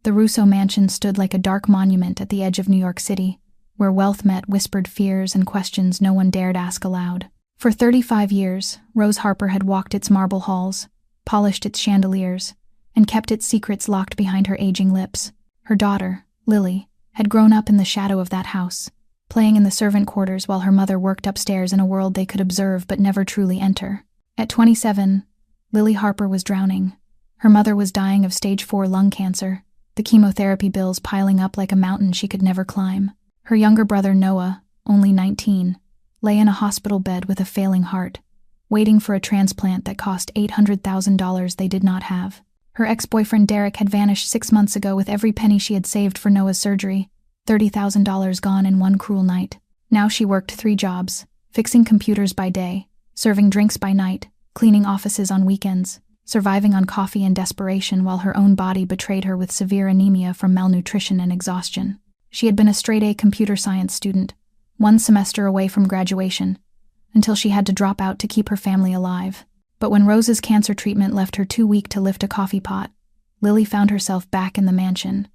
The Russo mansion stood like a dark monument at the edge of New York City, where wealth met whispered fears and questions no one dared ask aloud. For 35 years, Rose Harper had walked its marble halls, polished its chandeliers, and kept its secrets locked behind her aging lips. Her daughter, Lily, had grown up in the shadow of that house, playing in the servant quarters while her mother worked upstairs in a world they could observe but never truly enter. At 27, Lily Harper was drowning. Her mother was dying of stage 4 lung cancer, the chemotherapy bills piling up like a mountain she could never climb. Her younger brother Noah, only 19, lay in a hospital bed with a failing heart, waiting for a transplant that cost $800,000 they did not have. Her ex-boyfriend Derek had vanished 6 months ago with every penny she had saved for Noah's surgery, $30,000 gone in one cruel night. Now she worked 3 jobs, fixing computers by day, serving drinks by night, cleaning offices on weekends, surviving on coffee and desperation while her own body betrayed her with severe anemia from malnutrition and exhaustion. She had been a straight-A computer science student, 1 semester away from graduation, until she had to drop out to keep her family alive. But when Rose's cancer treatment left her too weak to lift a coffee pot, Lily found herself back in the mansion,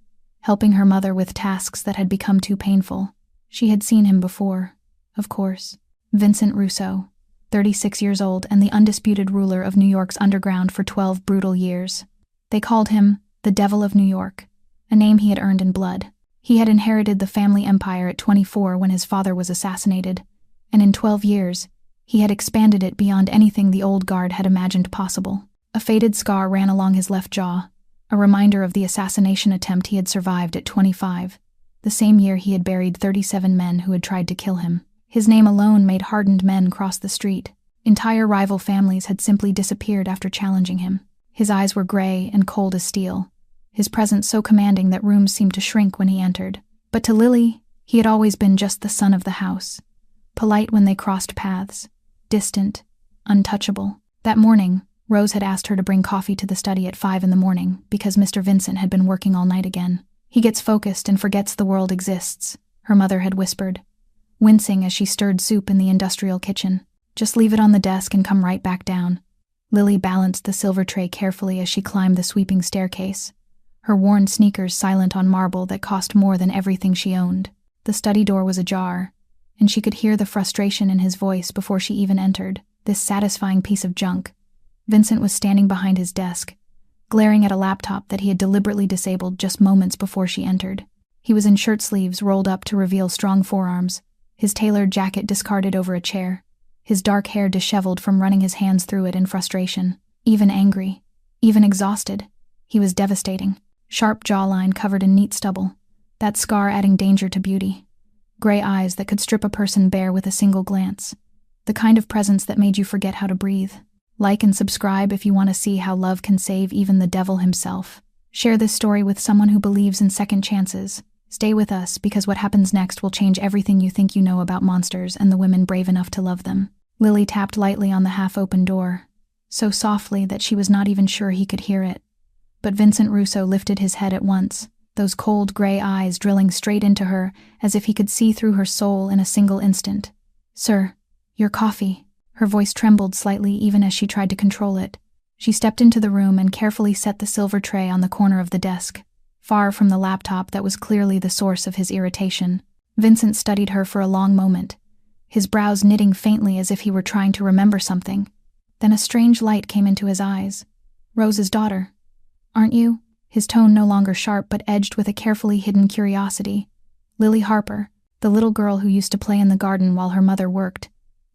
helping her mother with tasks that had become too painful. She had seen him before, of course. Vincent Russo, 36 years old and the undisputed ruler of New York's underground for 12 brutal years. They called him the Devil of New York, a name he had earned in blood. He had inherited the family empire at 24 when his father was assassinated, and in 12 years, he had expanded it beyond anything the old guard had imagined possible. A faded scar ran along his left jaw, a reminder of the assassination attempt he had survived at 25, the same year he had buried 37 men who had tried to kill him. His name alone made hardened men cross the street. Entire rival families had simply disappeared after challenging him. His eyes were gray and cold as steel, his presence so commanding that rooms seemed to shrink when he entered. But to Lily, he had always been just the son of the house, polite when they crossed paths, distant, untouchable. That morning, Rose had asked her to bring coffee to the study at 5 in the morning because Mr. Vincent had been working all night again. He gets focused and forgets the world exists, her mother had whispered, wincing as she stirred soup in the industrial kitchen. Just leave it on the desk and come right back down. Lily balanced the silver tray carefully as she climbed the sweeping staircase, her worn sneakers silent on marble that cost more than everything she owned. The study door was ajar, and she could hear the frustration in his voice before she even entered. This satisfying piece of junk. Vincent was standing behind his desk, glaring at a laptop that he had deliberately disabled just moments before she entered. He was in shirt sleeves rolled up to reveal strong forearms, his tailored jacket discarded over a chair, his dark hair disheveled from running his hands through it in frustration. Even angry, even exhausted, he was devastating. Sharp jawline covered in neat stubble, that scar adding danger to beauty. Gray eyes that could strip a person bare with a single glance. The kind of presence that made you forget how to breathe. Like and subscribe if you want to see how love can save even the devil himself. Share this story with someone who believes in second chances. Stay with us because what happens next will change everything you think you know about monsters and the women brave enough to love them. Lily tapped lightly on the half-open door, so softly that she was not even sure he could hear it. But Vincent Russo lifted his head at once, those cold gray eyes drilling straight into her as if he could see through her soul in a single instant. "Sir, your coffee." Her voice trembled slightly even as she tried to control it. She stepped into the room and carefully set the silver tray on the corner of the desk, far from the laptop that was clearly the source of his irritation. Vincent studied her for a long moment, his brows knitting faintly as if he were trying to remember something. Then a strange light came into his eyes. "Rose's daughter, aren't you?" His tone no longer sharp but edged with a carefully hidden curiosity. Lily Harper, the little girl who used to play in the garden while her mother worked.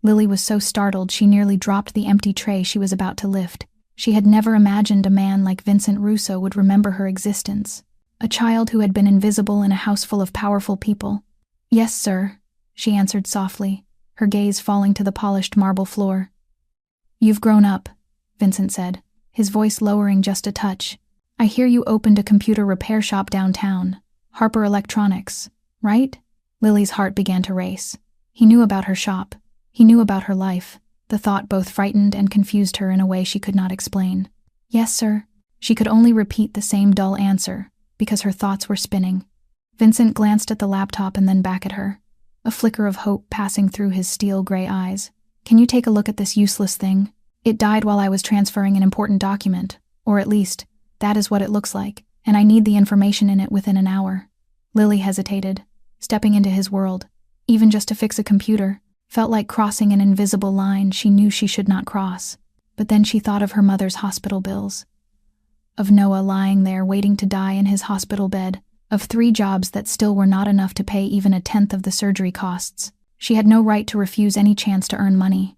Lily was so startled she nearly dropped the empty tray she was about to lift. She had never imagined a man like Vincent Russo would remember her existence. A child who had been invisible in a house full of powerful people. "Yes, sir," she answered softly, her gaze falling to the polished marble floor. "You've grown up," Vincent said, his voice lowering just a touch. "I hear you opened a computer repair shop downtown, Harper Electronics, right?" Lily's heart began to race. He knew about her shop. He knew about her life. The thought both frightened and confused her in a way she could not explain. "Yes, sir." She could only repeat the same dull answer, because her thoughts were spinning. Vincent glanced at the laptop and then back at her, a flicker of hope passing through his steel-gray eyes. "Can you take a look at this useless thing? It died while I was transferring an important document, or at least, that is what it looks like." and I need the information in it within an hour." Lily hesitated. Stepping into his world, even just to fix a computer, felt like crossing an invisible line she knew she should not cross. But then she thought of her mother's hospital bills. Of Noah lying there waiting to die in his hospital bed. Of 3 jobs that still were not enough to pay even 1/10 of the surgery costs. She had no right to refuse any chance to earn money.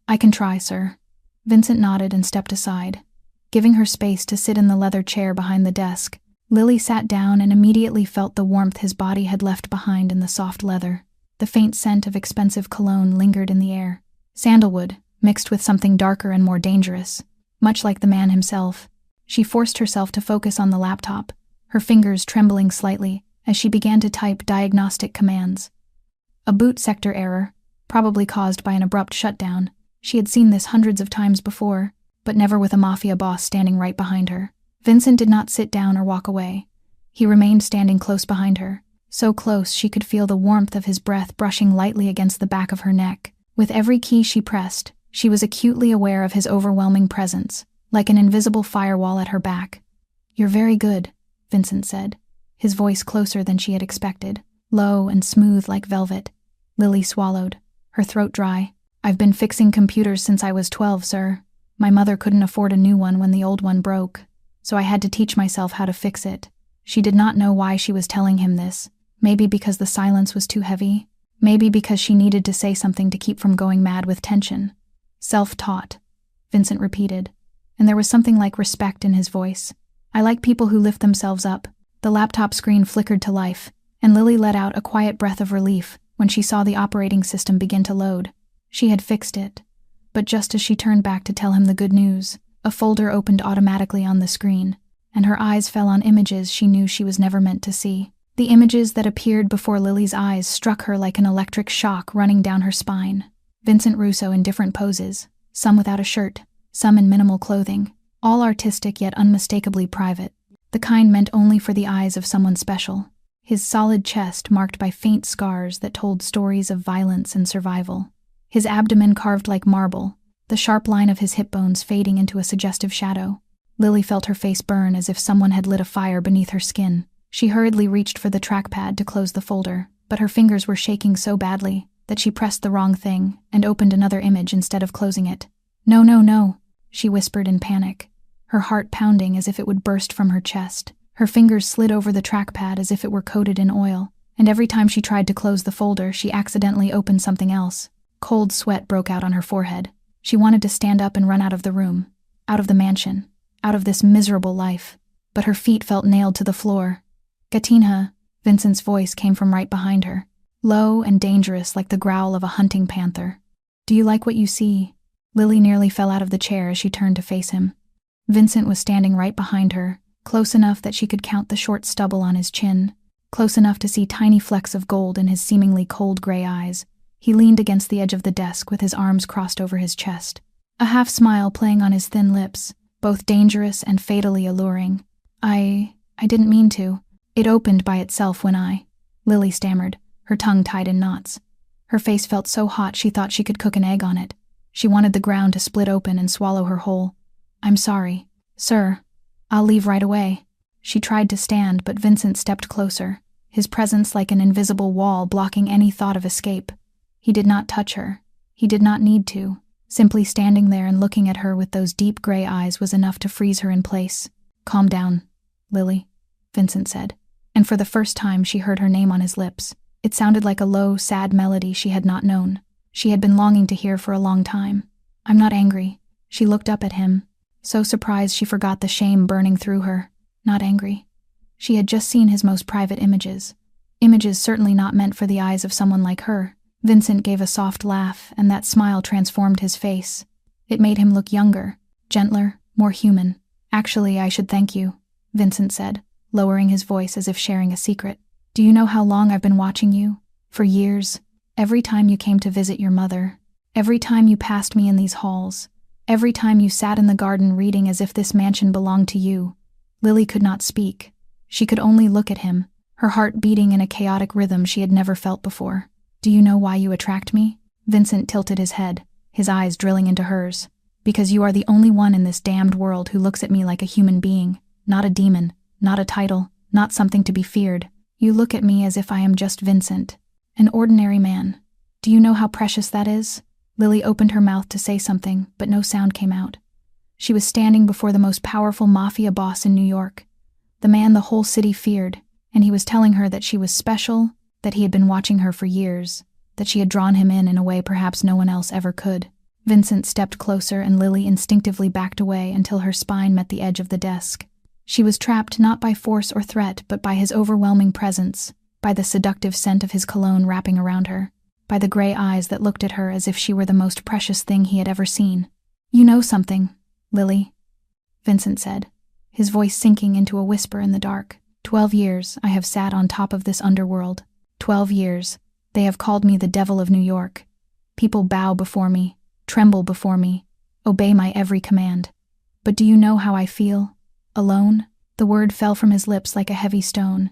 "I can try, sir." Vincent nodded and stepped aside. Giving her space to sit in the leather chair behind the desk, Lily sat down and immediately felt the warmth his body had left behind in the soft leather. The faint scent of expensive cologne lingered in the air. Sandalwood, mixed with something darker and more dangerous, much like the man himself. She forced herself to focus on the laptop, her fingers trembling slightly as she began to type diagnostic commands. A boot sector error, probably caused by an abrupt shutdown. She had seen this hundreds of times before, but never with a Mafia boss standing right behind her. Vincent did not sit down or walk away. He remained standing close behind her, so close she could feel the warmth of his breath brushing lightly against the back of her neck. With every key she pressed, she was acutely aware of his overwhelming presence, like an invisible firewall at her back. "You're very good," Vincent said, his voice closer than she had expected, low and smooth like velvet. Lily swallowed, her throat dry. "I've been fixing computers since I was 12, sir. My mother couldn't afford a new one when the old one broke, so I had to teach myself how to fix it." She did not know why she was telling him this. Maybe because the silence was too heavy. Maybe because she needed to say something to keep from going mad with tension. "Self-taught," Vincent repeated, and there was something like respect in his voice. "I like people who lift themselves up." The laptop screen flickered to life, and Lily let out a quiet breath of relief when she saw the operating system begin to load. She had fixed it. But just as she turned back to tell him the good news, a folder opened automatically on the screen, and her eyes fell on images she knew she was never meant to see. The images that appeared before Lily's eyes struck her like an electric shock running down her spine. Vincent Russo in different poses, some without a shirt, some in minimal clothing, all artistic yet unmistakably private, the kind meant only for the eyes of someone special. His solid chest marked by faint scars that told stories of violence and survival. His abdomen carved like marble, the sharp line of his hip bones fading into a suggestive shadow. Lily felt her face burn as if someone had lit a fire beneath her skin. She hurriedly reached for the trackpad to close the folder, but her fingers were shaking so badly that she pressed the wrong thing and opened another image instead of closing it. "No, no, no," she whispered in panic, her heart pounding as if it would burst from her chest. Her fingers slid over the trackpad as if it were coated in oil, and every time she tried to close the folder, she accidentally opened something else. Cold sweat broke out on her forehead. She wanted to stand up and run out of the room, out of the mansion, out of this miserable life, but her feet felt nailed to the floor. "Katinha," Vincent's voice came from right behind her, low and dangerous like the growl of a hunting panther. "Do you like what you see?" Lily nearly fell out of the chair as she turned to face him. Vincent was standing right behind her, close enough that she could count the short stubble on his chin, close enough to see tiny flecks of gold in his seemingly cold gray eyes. He leaned against the edge of the desk with his arms crossed over his chest, a half-smile playing on his thin lips, both dangerous and fatally alluring. I didn't mean to. It opened by itself when Lily stammered, her tongue tied in knots. Her face felt so hot she thought she could cook an egg on it. She wanted the ground to split open and swallow her whole. "I'm sorry, sir. I'll leave right away." She tried to stand, but Vincent stepped closer, his presence like an invisible wall blocking any thought of escape. He did not touch her. He did not need to. Simply standing there and looking at her with those deep gray eyes was enough to freeze her in place. "Calm down, Lily," Vincent said, and for the first time she heard her name on his lips. It sounded like a low, sad melody she had not known. She had been longing to hear for a long time. "I'm not angry." She looked up at him, so surprised she forgot the shame burning through her. Not angry. She had just seen his most private images. Images certainly not meant for the eyes of someone like her. Vincent gave a soft laugh, and that smile transformed his face. It made him look younger, gentler, more human. "Actually, I should thank you," Vincent said, lowering his voice as if sharing a secret. "Do you know how long I've been watching you? For years. Every time you came to visit your mother. Every time you passed me in these halls. Every time you sat in the garden reading as if this mansion belonged to you." Lily could not speak. She could only look at him, her heart beating in a chaotic rhythm she had never felt before. "Do you know why you attract me?" Vincent tilted his head, his eyes drilling into hers. "Because you are the only one in this damned world who looks at me like a human being, not a demon. not a title, not something to be feared. You look at me as if I am just Vincent, an ordinary man. Do you know how precious that is?" Lily opened her mouth to say something, but no sound came out. She was standing before the most powerful Mafia boss in New York, the man the whole city feared, and he was telling her that she was special, that he had been watching her for years, that she had drawn him in a way perhaps no one else ever could. Vincent stepped closer and Lily instinctively backed away until her spine met the edge of the desk. She was trapped not by force or threat, but by his overwhelming presence, by the seductive scent of his cologne wrapping around her, by the gray eyes that looked at her as if she were the most precious thing he had ever seen. "You know something, Lily," Vincent said, his voice sinking into a whisper in the dark. 12 years I have sat on top of this underworld. 12 years. They have called me the Devil of New York. People bow before me, tremble before me, obey my every command. But do you know how I feel? Alone? The word fell from his lips like a heavy stone,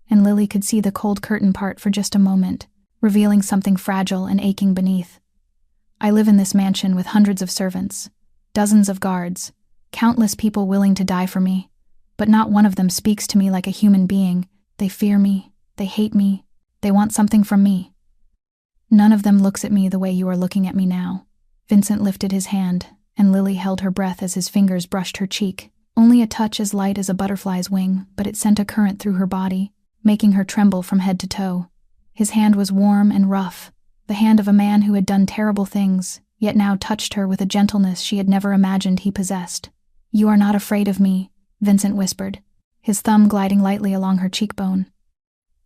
and Lily could see the cold curtain part for just a moment, revealing something fragile and aching beneath. "I live in this mansion with hundreds of servants, dozens of guards, countless people willing to die for me, but not one of them speaks to me like a human being. They fear me, they hate me, they want something from me. None of them looks at me the way you are looking at me now." Vincent lifted his hand, and Lily held her breath as his fingers brushed her cheek. Only a touch as light as a butterfly's wing, but it sent a current through her body, making her tremble from head to toe. His hand was warm and rough, the hand of a man who had done terrible things, yet now touched her with a gentleness she had never imagined he possessed. "You are not afraid of me," Vincent whispered, his thumb gliding lightly along her cheekbone.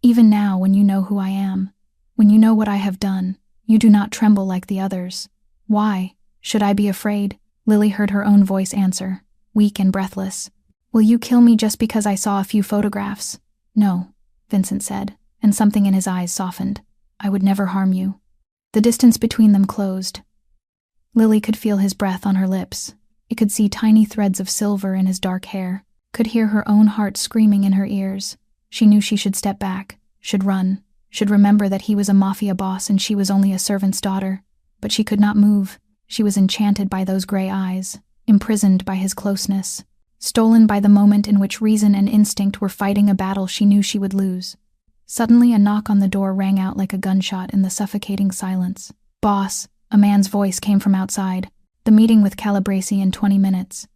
"Even now, when you know who I am, when you know what I have done, you do not tremble like the others. Why should I be afraid?" Lily heard her own voice answer, weak and breathless. "Will you kill me just because I saw a few photographs?" "No," Vincent said, and something in his eyes softened. "I would never harm you." The distance between them closed. Lily could feel his breath on her lips. It could see tiny threads of silver in his dark hair, could hear her own heart screaming in her ears. She knew she should step back, should run, should remember that he was a Mafia boss and she was only a servant's daughter. But she could not move. She was enchanted by those gray eyes, imprisoned by his closeness, stolen by the moment in which reason and instinct were fighting a battle she knew she would lose. Suddenly a knock on the door rang out like a gunshot in the suffocating silence. "Boss," a man's voice came from outside. "The meeting with Calabresi in 20 minutes.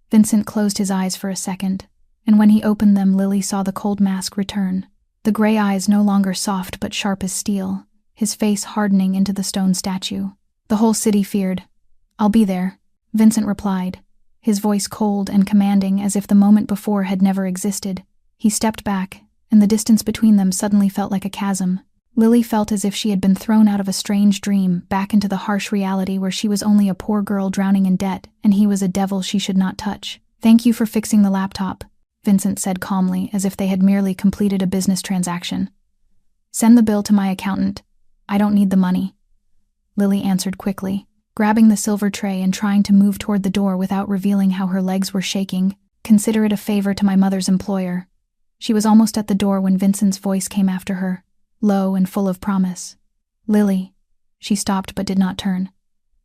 Vincent closed his eyes for a second, and when he opened them, Lily saw the cold mask return. The gray eyes no longer soft but sharp as steel, his face hardening into the stone statue. "The whole city feared. I'll be there," Vincent replied, his voice cold and commanding as if the moment before had never existed. He stepped back, and the distance between them suddenly felt like a chasm. Lily felt as if she had been thrown out of a strange dream, back into the harsh reality where she was only a poor girl drowning in debt, and he was a devil she should not touch. "Thank you for fixing the laptop," Vincent said calmly, as if they had merely completed a business transaction. "Send the bill to my accountant. I don't need the money," Lily answered quickly, grabbing the silver tray and trying to move toward the door without revealing how her legs were shaking. "Consider it a favor to my mother's employer." She was almost at the door when Vincent's voice came after her, low and full of promise. "Lily." She stopped but did not turn.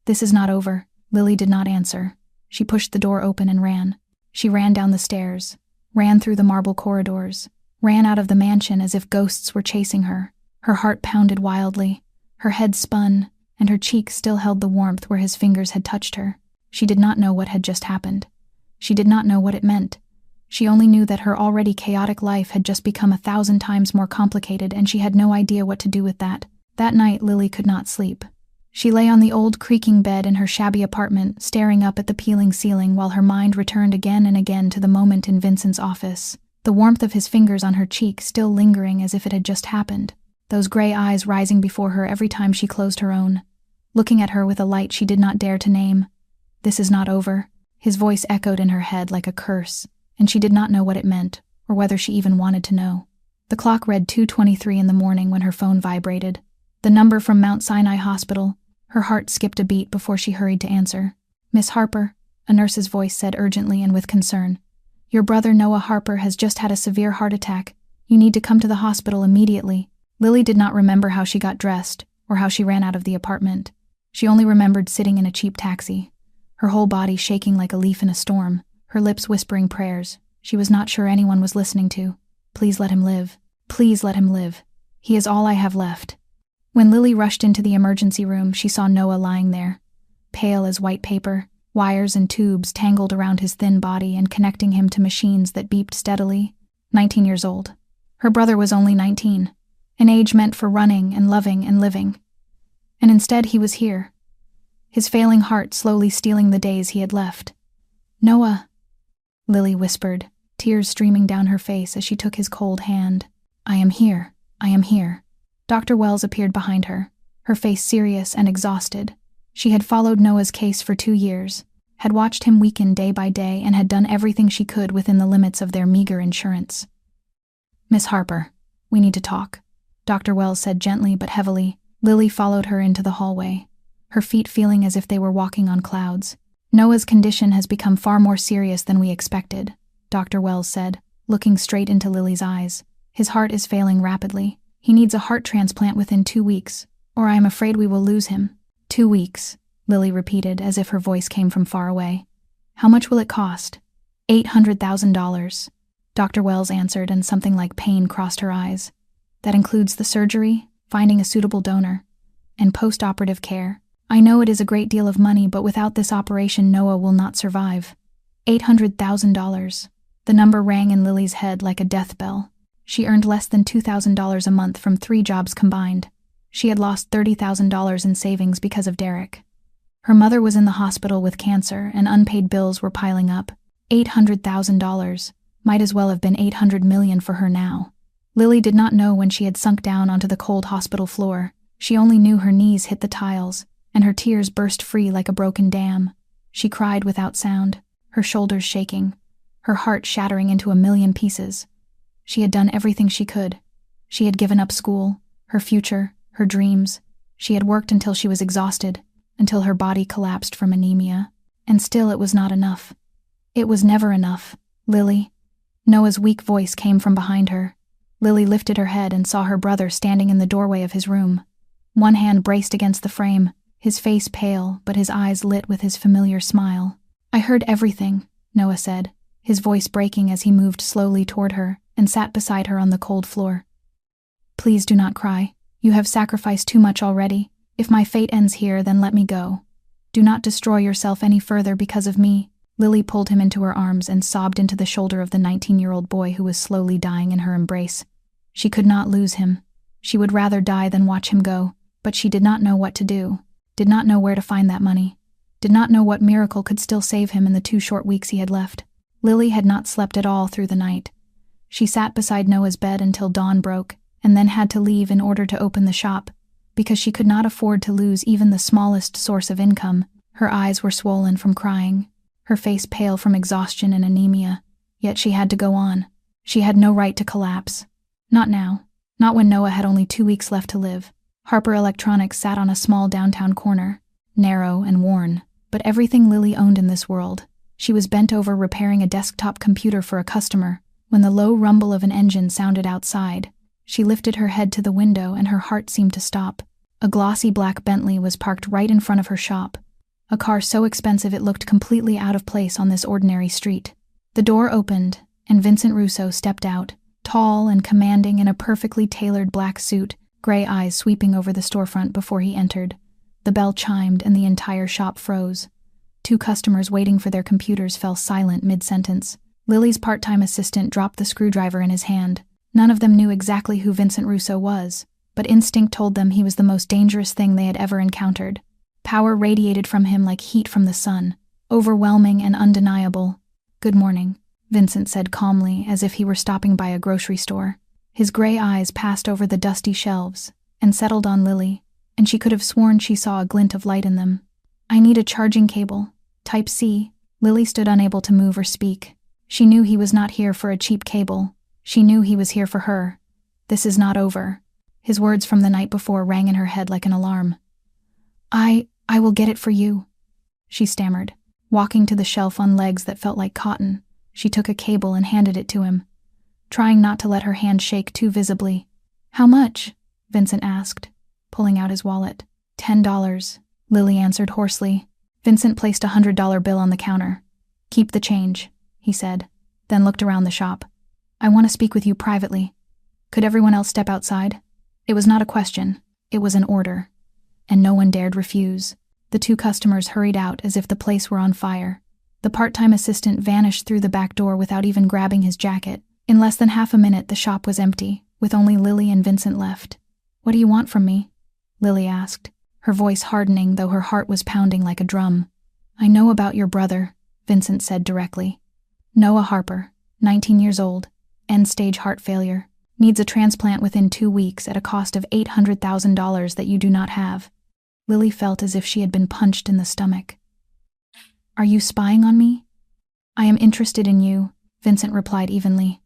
"This is not over." Lily did not answer. She pushed the door open and ran. She ran down the stairs, ran through the marble corridors, ran out of the mansion as if ghosts were chasing her. Her heart pounded wildly, her head spun, and her cheek still held the warmth where his fingers had touched her. She did not know what had just happened. She did not know what it meant. She only knew that her already chaotic life had just become 1,000 times more complicated, and she had no idea what to do with that. That night, Lily could not sleep. She lay on the old creaking bed in her shabby apartment, staring up at the peeling ceiling while her mind returned again and again to the moment in Vincent's office, the warmth of his fingers on her cheek still lingering as if it had just happened, those gray eyes rising before her every time she closed her own, looking at her with a light she did not dare to name. "This is not over." His voice echoed in her head like a curse, and she did not know what it meant, or whether she even wanted to know. The clock read 2:23 in the morning when her phone vibrated. The number from Mount Sinai Hospital. Her heart skipped a beat before she hurried to answer. "Miss Harper," a nurse's voice said urgently and with concern. "Your brother Noah Harper has just had a severe heart attack. You need to come to the hospital immediately." Lily did not remember how she got dressed, or how she ran out of the apartment. She only remembered sitting in a cheap taxi, her whole body shaking like a leaf in a storm, her lips whispering prayers. She was not sure anyone was listening to. Please let him live. Please let him live. He is all I have left. When Lily rushed into the emergency room, she saw Noah lying there, pale as white paper, wires and tubes tangled around his thin body and connecting him to machines that beeped steadily. 19 years old. Her brother was only 19, an age meant for running and loving and living. And instead he was here, his failing heart slowly stealing the days he had left. "Noah," Lily whispered, tears streaming down her face as she took his cold hand. "I am here. I am here." Dr. Wells appeared behind her, her face serious and exhausted. She had followed Noah's case for 2 years, had watched him weaken day by day, and had done everything she could within the limits of their meager insurance. "Miss Harper, we need to talk," Dr. Wells said gently but heavily. Lily followed her into the hallway, her feet feeling as if they were walking on clouds. "Noah's condition has become far more serious than we expected," Dr. Wells said, looking straight into Lily's eyes. "His heart is failing rapidly. He needs a heart transplant within 2 weeks, or I am afraid we will lose him." 2 weeks, Lily repeated as if her voice came from far away. "How much will it cost?" $800,000, Dr. Wells answered, and something like pain crossed her eyes. "That includes the surgery, finding a suitable donor, and post-operative care. I know it is a great deal of money, but without this operation Noah will not survive." $800,000. The number rang in Lily's head like a death bell. She earned less than $2,000 a month from 3 jobs combined. She had lost $30,000 in savings because of Derek. Her mother was in the hospital with cancer, and unpaid bills were piling up. $800,000 might as well have been $800 million for her now. Lily did not know when she had sunk down onto the cold hospital floor. She only knew her knees hit the tiles, and her tears burst free like a broken dam. She cried without sound, her shoulders shaking, her heart shattering into a million pieces. She had done everything she could. She had given up school, her future, her dreams. She had worked until she was exhausted, until her body collapsed from anemia. And still it was not enough. It was never enough. "Lily." Noah's weak voice came from behind her. Lily lifted her head and saw her brother standing in the doorway of his room. One hand braced against the frame, his face pale, but his eyes lit with his familiar smile. "I heard everything," Noah said, his voice breaking as he moved slowly toward her and sat beside her on the cold floor. "Please do not cry. You have sacrificed too much already. If my fate ends here, then let me go. Do not destroy yourself any further because of me." Lily pulled him into her arms and sobbed into the shoulder of the 19-year-old boy who was slowly dying in her embrace. She could not lose him. She would rather die than watch him go, but she did not know what to do, did not know where to find that money, did not know what miracle could still save him in the 2 short weeks he had left. Lily had not slept at all through the night. She sat beside Noah's bed until dawn broke, and then had to leave in order to open the shop, because she could not afford to lose even the smallest source of income. Her eyes were swollen from crying, her face pale from exhaustion and anemia, yet she had to go on. She had no right to collapse. Not now. Not when Noah had only 2 weeks left to live. Harper Electronics sat on a small downtown corner, narrow and worn, but everything Lily owned in this world. She was bent over repairing a desktop computer for a customer when the low rumble of an engine sounded outside. She lifted her head to the window and her heart seemed to stop. A glossy black Bentley was parked right in front of her shop, a car so expensive it looked completely out of place on this ordinary street. The door opened, and Vincent Russo stepped out, tall and commanding in a perfectly tailored black suit, gray eyes sweeping over the storefront before he entered. The bell chimed and the entire shop froze. 2 customers waiting for their computers fell silent mid-sentence. Lily's part-time assistant dropped the screwdriver in his hand. None of them knew exactly who Vincent Russo was, but instinct told them he was the most dangerous thing they had ever encountered. Power radiated from him like heat from the sun, overwhelming and undeniable. "Good morning," Vincent said calmly, as if he were stopping by a grocery store. His gray eyes passed over the dusty shelves and settled on Lily, and she could have sworn she saw a glint of light in them. "I need a charging cable. Type C." Lily stood unable to move or speak. She knew he was not here for a cheap cable. She knew he was here for her. "This is not over." His words from the night before rang in her head like an alarm. I will get it for you," she stammered. Walking to the shelf on legs that felt like cotton, she took a cable and handed it to him, trying not to let her hand shake too visibly. "How much?" Vincent asked, pulling out his wallet. $10, Lily answered hoarsely. Vincent placed a $100 bill on the counter. "Keep the change," he said. then looked around the shop. "I want to speak with you privately. Could everyone else step outside?" It was not a question, it was an order. And no one dared refuse. The two customers hurried out as if the place were on fire. The part-time assistant vanished through the back door without even grabbing his jacket. In less than half a minute, the shop was empty, with only Lily and Vincent left. "What do you want from me?" Lily asked, her voice hardening though her heart was pounding like a drum. "I know about your brother," Vincent said directly. "Noah Harper, 19 years old, end-stage heart failure, needs a transplant within 2 weeks at a cost of $800,000 that you do not have." Lily felt as if she had been punched in the stomach. "Are you spying on me?" "I am interested in you," Vincent replied evenly.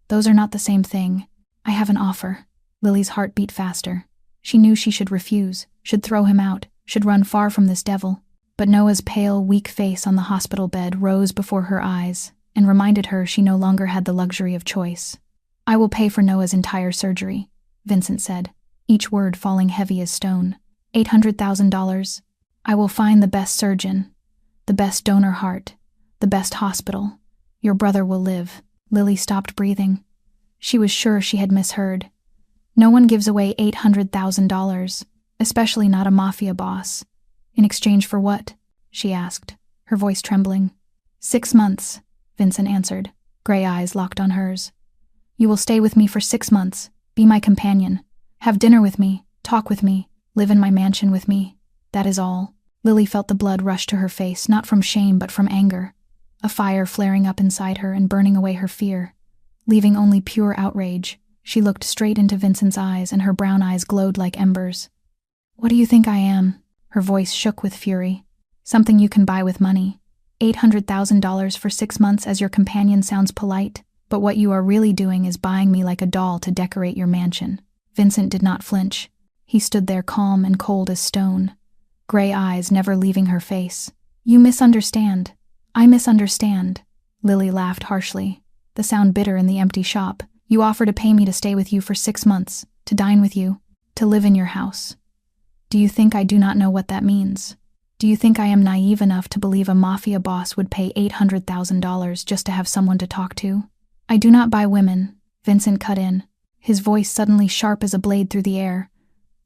"Those are not the same thing. I have an offer." Lily's heart beat faster. She knew she should refuse, should throw him out, should run far from this devil. But Noah's pale, weak face on the hospital bed rose before her eyes and reminded her she no longer had the luxury of choice. "I will pay for Noah's entire surgery," Vincent said, each word falling heavy as stone. $800,000. I will find the best surgeon, the best donor heart, the best hospital. Your brother will live." Lily stopped breathing. She was sure she had misheard. No one gives away $800,000, especially not a mafia boss. "In exchange for what?" she asked, her voice trembling. 6 months, Vincent answered, gray eyes locked on hers. "You will stay with me for 6 months, be my companion, have dinner with me, talk with me, live in my mansion with me. That is all." Lily felt the blood rush to her face, not from shame but from anger, a fire flaring up inside her and burning away her fear. Leaving only pure outrage, she looked straight into Vincent's eyes and her brown eyes glowed like embers. "What do you think I am?" Her voice shook with fury. "Something you can buy with money. $800,000 for 6 months as your companion sounds polite, but what you are really doing is buying me like a doll to decorate your mansion." Vincent did not flinch. He stood there calm and cold as stone, gray eyes never leaving her face. "You misunderstand. I misunderstand." Lily laughed harshly, the sound bitter in the empty shop. "You offer to pay me to stay with you for 6 months, to dine with you, to live in your house. Do you think I do not know what that means? Do you think I am naive enough to believe a mafia boss would pay $800,000 just to have someone to talk to?" "I do not buy women," Vincent cut in, his voice suddenly sharp as a blade through the air.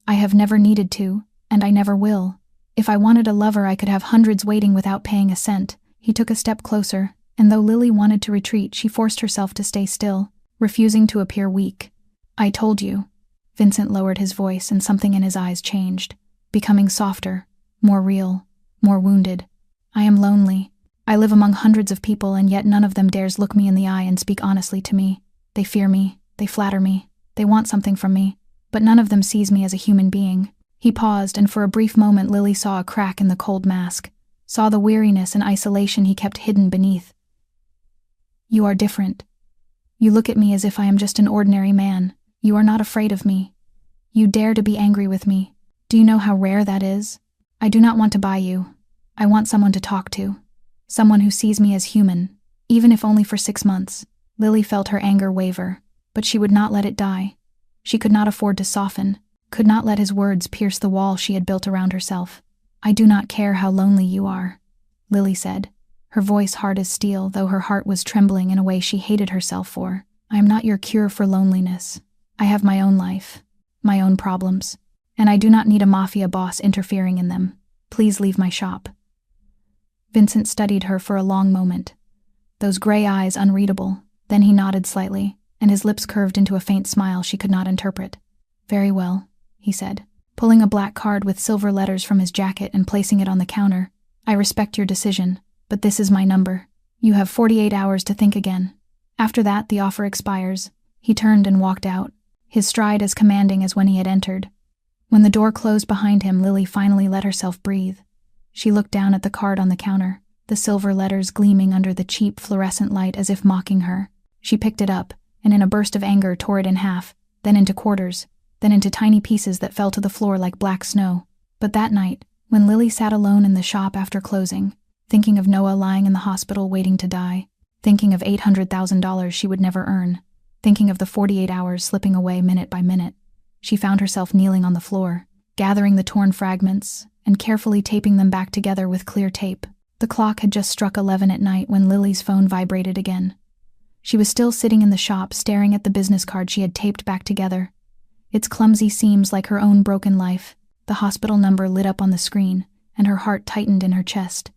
"I have never needed to, and I never will. If I wanted a lover, I could have hundreds waiting without paying a cent." He took a step closer, and though Lily wanted to retreat, she forced herself to stay still, refusing to appear weak. "I told you." Vincent lowered his voice and something in his eyes changed, becoming softer, more real, more wounded. "I am lonely. I live among hundreds of people and yet none of them dares look me in the eye and speak honestly to me. They fear me, they flatter me, they want something from me, but none of them sees me as a human being." He paused, and for a brief moment Lily saw a crack in the cold mask, saw the weariness and isolation he kept hidden beneath. "You are different. You look at me as if I am just an ordinary man. You are not afraid of me. You dare to be angry with me. Do you know how rare that is? I do not want to buy you. I want someone to talk to. Someone who sees me as human, even if only for 6 months. Lily felt her anger waver, but she would not let it die. She could not afford to soften, could not let his words pierce the wall she had built around herself. "I do not care how lonely you are," Lily said, her voice hard as steel, though her heart was trembling in a way she hated herself for. "I am not your cure for loneliness. I have my own life, my own problems, and I do not need a mafia boss interfering in them. Please leave my shop." Vincent studied her for a long moment, those gray eyes unreadable. Then he nodded slightly, and his lips curved into a faint smile she could not interpret. "Very well," he said, pulling a black card with silver letters from his jacket and placing it on the counter. "I respect your decision, but this is my number. You have 48 hours to think again. After that, the offer expires." He turned and walked out, his stride as commanding as when he had entered. When the door closed behind him, Lily finally let herself breathe. She looked down at the card on the counter, the silver letters gleaming under the cheap fluorescent light as if mocking her. She picked it up, and in a burst of anger tore it in half, then into quarters, then into tiny pieces that fell to the floor like black snow. But that night, when Lily sat alone in the shop after closing, thinking of Noah lying in the hospital waiting to die, thinking of $800,000 she would never earn, thinking of the 48 hours slipping away minute by minute, she found herself kneeling on the floor, gathering the torn fragments and carefully taping them back together with clear tape. The clock had just struck 11 at night when Lily's phone vibrated again. She was still sitting in the shop, staring at the business card she had taped back together. Its clumsy seams like her own broken life. The hospital number lit up on the screen, and her heart tightened in her chest.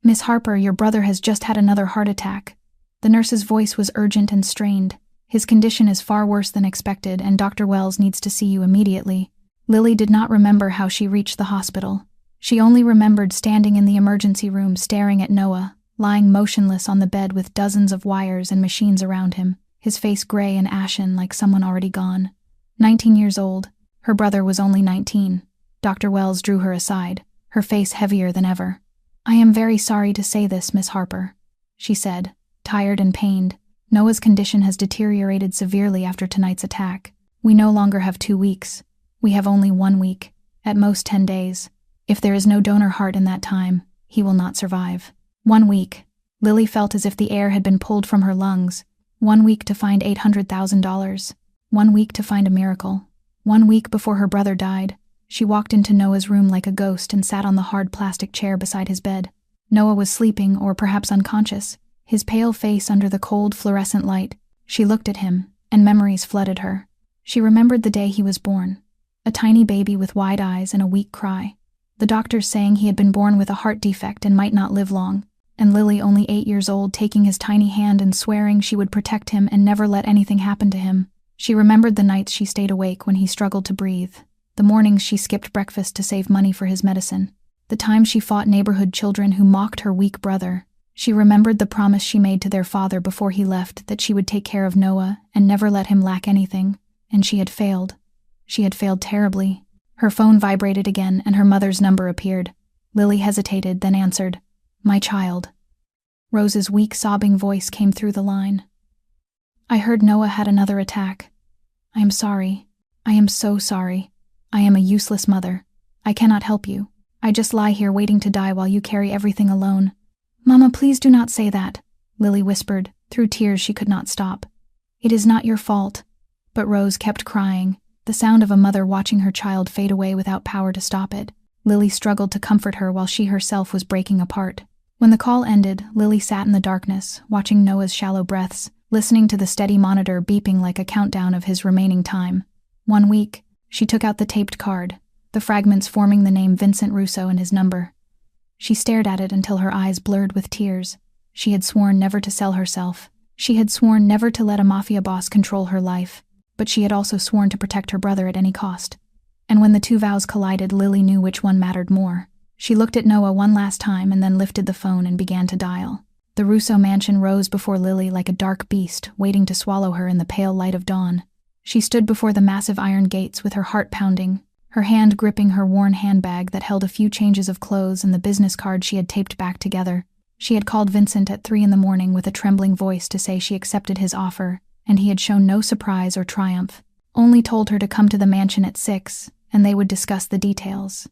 "Miss Harper, your brother has just had another heart attack." The nurse's voice was urgent and strained. "His condition is far worse than expected, and Dr. Wells needs to see you immediately." Lily did not remember how she reached the hospital. She only remembered standing in the emergency room staring at Noah, lying motionless on the bed with dozens of wires and machines around him, his face gray and ashen like someone already gone. 19 years old. Her brother was only 19. Dr. Wells drew her aside, her face heavier than ever. "I am very sorry to say this, Miss Harper," she said, tired and pained. "Noah's condition has deteriorated severely after tonight's attack. We no longer have 2 weeks. We have only 1 week, at most 10 days. If there is no donor heart in that time, he will not survive." 1 week. Lily felt as if the air had been pulled from her lungs. 1 week to find $800,000. 1 week to find a miracle. 1 week before her brother died. She walked into Noah's room like a ghost and sat on the hard plastic chair beside his bed. Noah was sleeping, or perhaps unconscious, his pale face under the cold fluorescent light. She looked at him, and memories flooded her. She remembered the day he was born. A tiny baby with wide eyes and a weak cry. The doctors saying he had been born with a heart defect and might not live long. And Lily, only 8 years old, taking his tiny hand and swearing she would protect him and never let anything happen to him. She remembered the nights she stayed awake when he struggled to breathe, the mornings she skipped breakfast to save money for his medicine, the times she fought neighborhood children who mocked her weak brother. She remembered the promise she made to their father before he left, that she would take care of Noah and never let him lack anything, and she had failed. She had failed terribly. Her phone vibrated again, and her mother's number appeared. Lily hesitated, then answered. "My child." Rose's weak, sobbing voice came through the line. "I heard Noah had another attack. I am sorry. I am so sorry. I am a useless mother. I cannot help you. I just lie here waiting to die while you carry everything alone." "Mama, please do not say that," Lily whispered, through tears she could not stop. "It is not your fault." But Rose kept crying, the sound of a mother watching her child fade away without power to stop it. Lily struggled to comfort her while she herself was breaking apart. When the call ended, Lily sat in the darkness, watching Noah's shallow breaths, listening to the steady monitor beeping like a countdown of his remaining time. 1 week. She took out the taped card, the fragments forming the name Vincent Russo and his number. She stared at it until her eyes blurred with tears. She had sworn never to sell herself. She had sworn never to let a mafia boss control her life. But she had also sworn to protect her brother at any cost. And when the two vows collided, Lily knew which one mattered more. She looked at Noah one last time and then lifted the phone and began to dial. The Russo mansion rose before Lily like a dark beast, waiting to swallow her in the pale light of dawn. She stood before the massive iron gates with her heart pounding, her hand gripping her worn handbag that held a few changes of clothes and the business card she had taped back together. She had called Vincent at 3 a.m. with a trembling voice to say she accepted his offer, and he had shown no surprise or triumph, only told her to come to the mansion at 6, and they would discuss the details.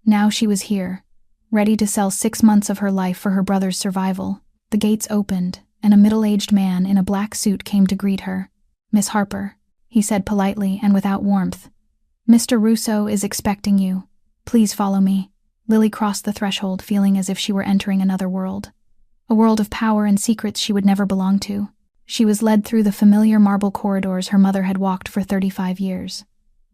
Now she was here, ready to sell 6 months of her life for her brother's survival. The gates opened, and a middle-aged man in a black suit came to greet her. "Miss Harper," he said politely and without warmth. "Mr. Russo is expecting you. Please follow me." Lily crossed the threshold, feeling as if she were entering another world. A world of power and secrets she would never belong to. She was led through the familiar marble corridors her mother had walked for 35 years.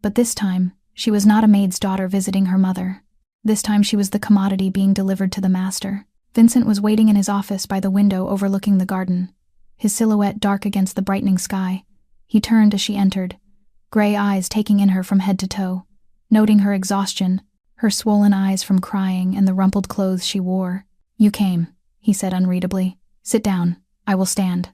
But this time, she was not a maid's daughter visiting her mother. This time she was the commodity being delivered to the master. Vincent was waiting in his office by the window overlooking the garden, his silhouette dark against the brightening sky. He turned as she entered, gray eyes taking in her from head to toe, noting her exhaustion, her swollen eyes from crying and the rumpled clothes she wore. "You came," he said unreadably. "Sit down. I will stand."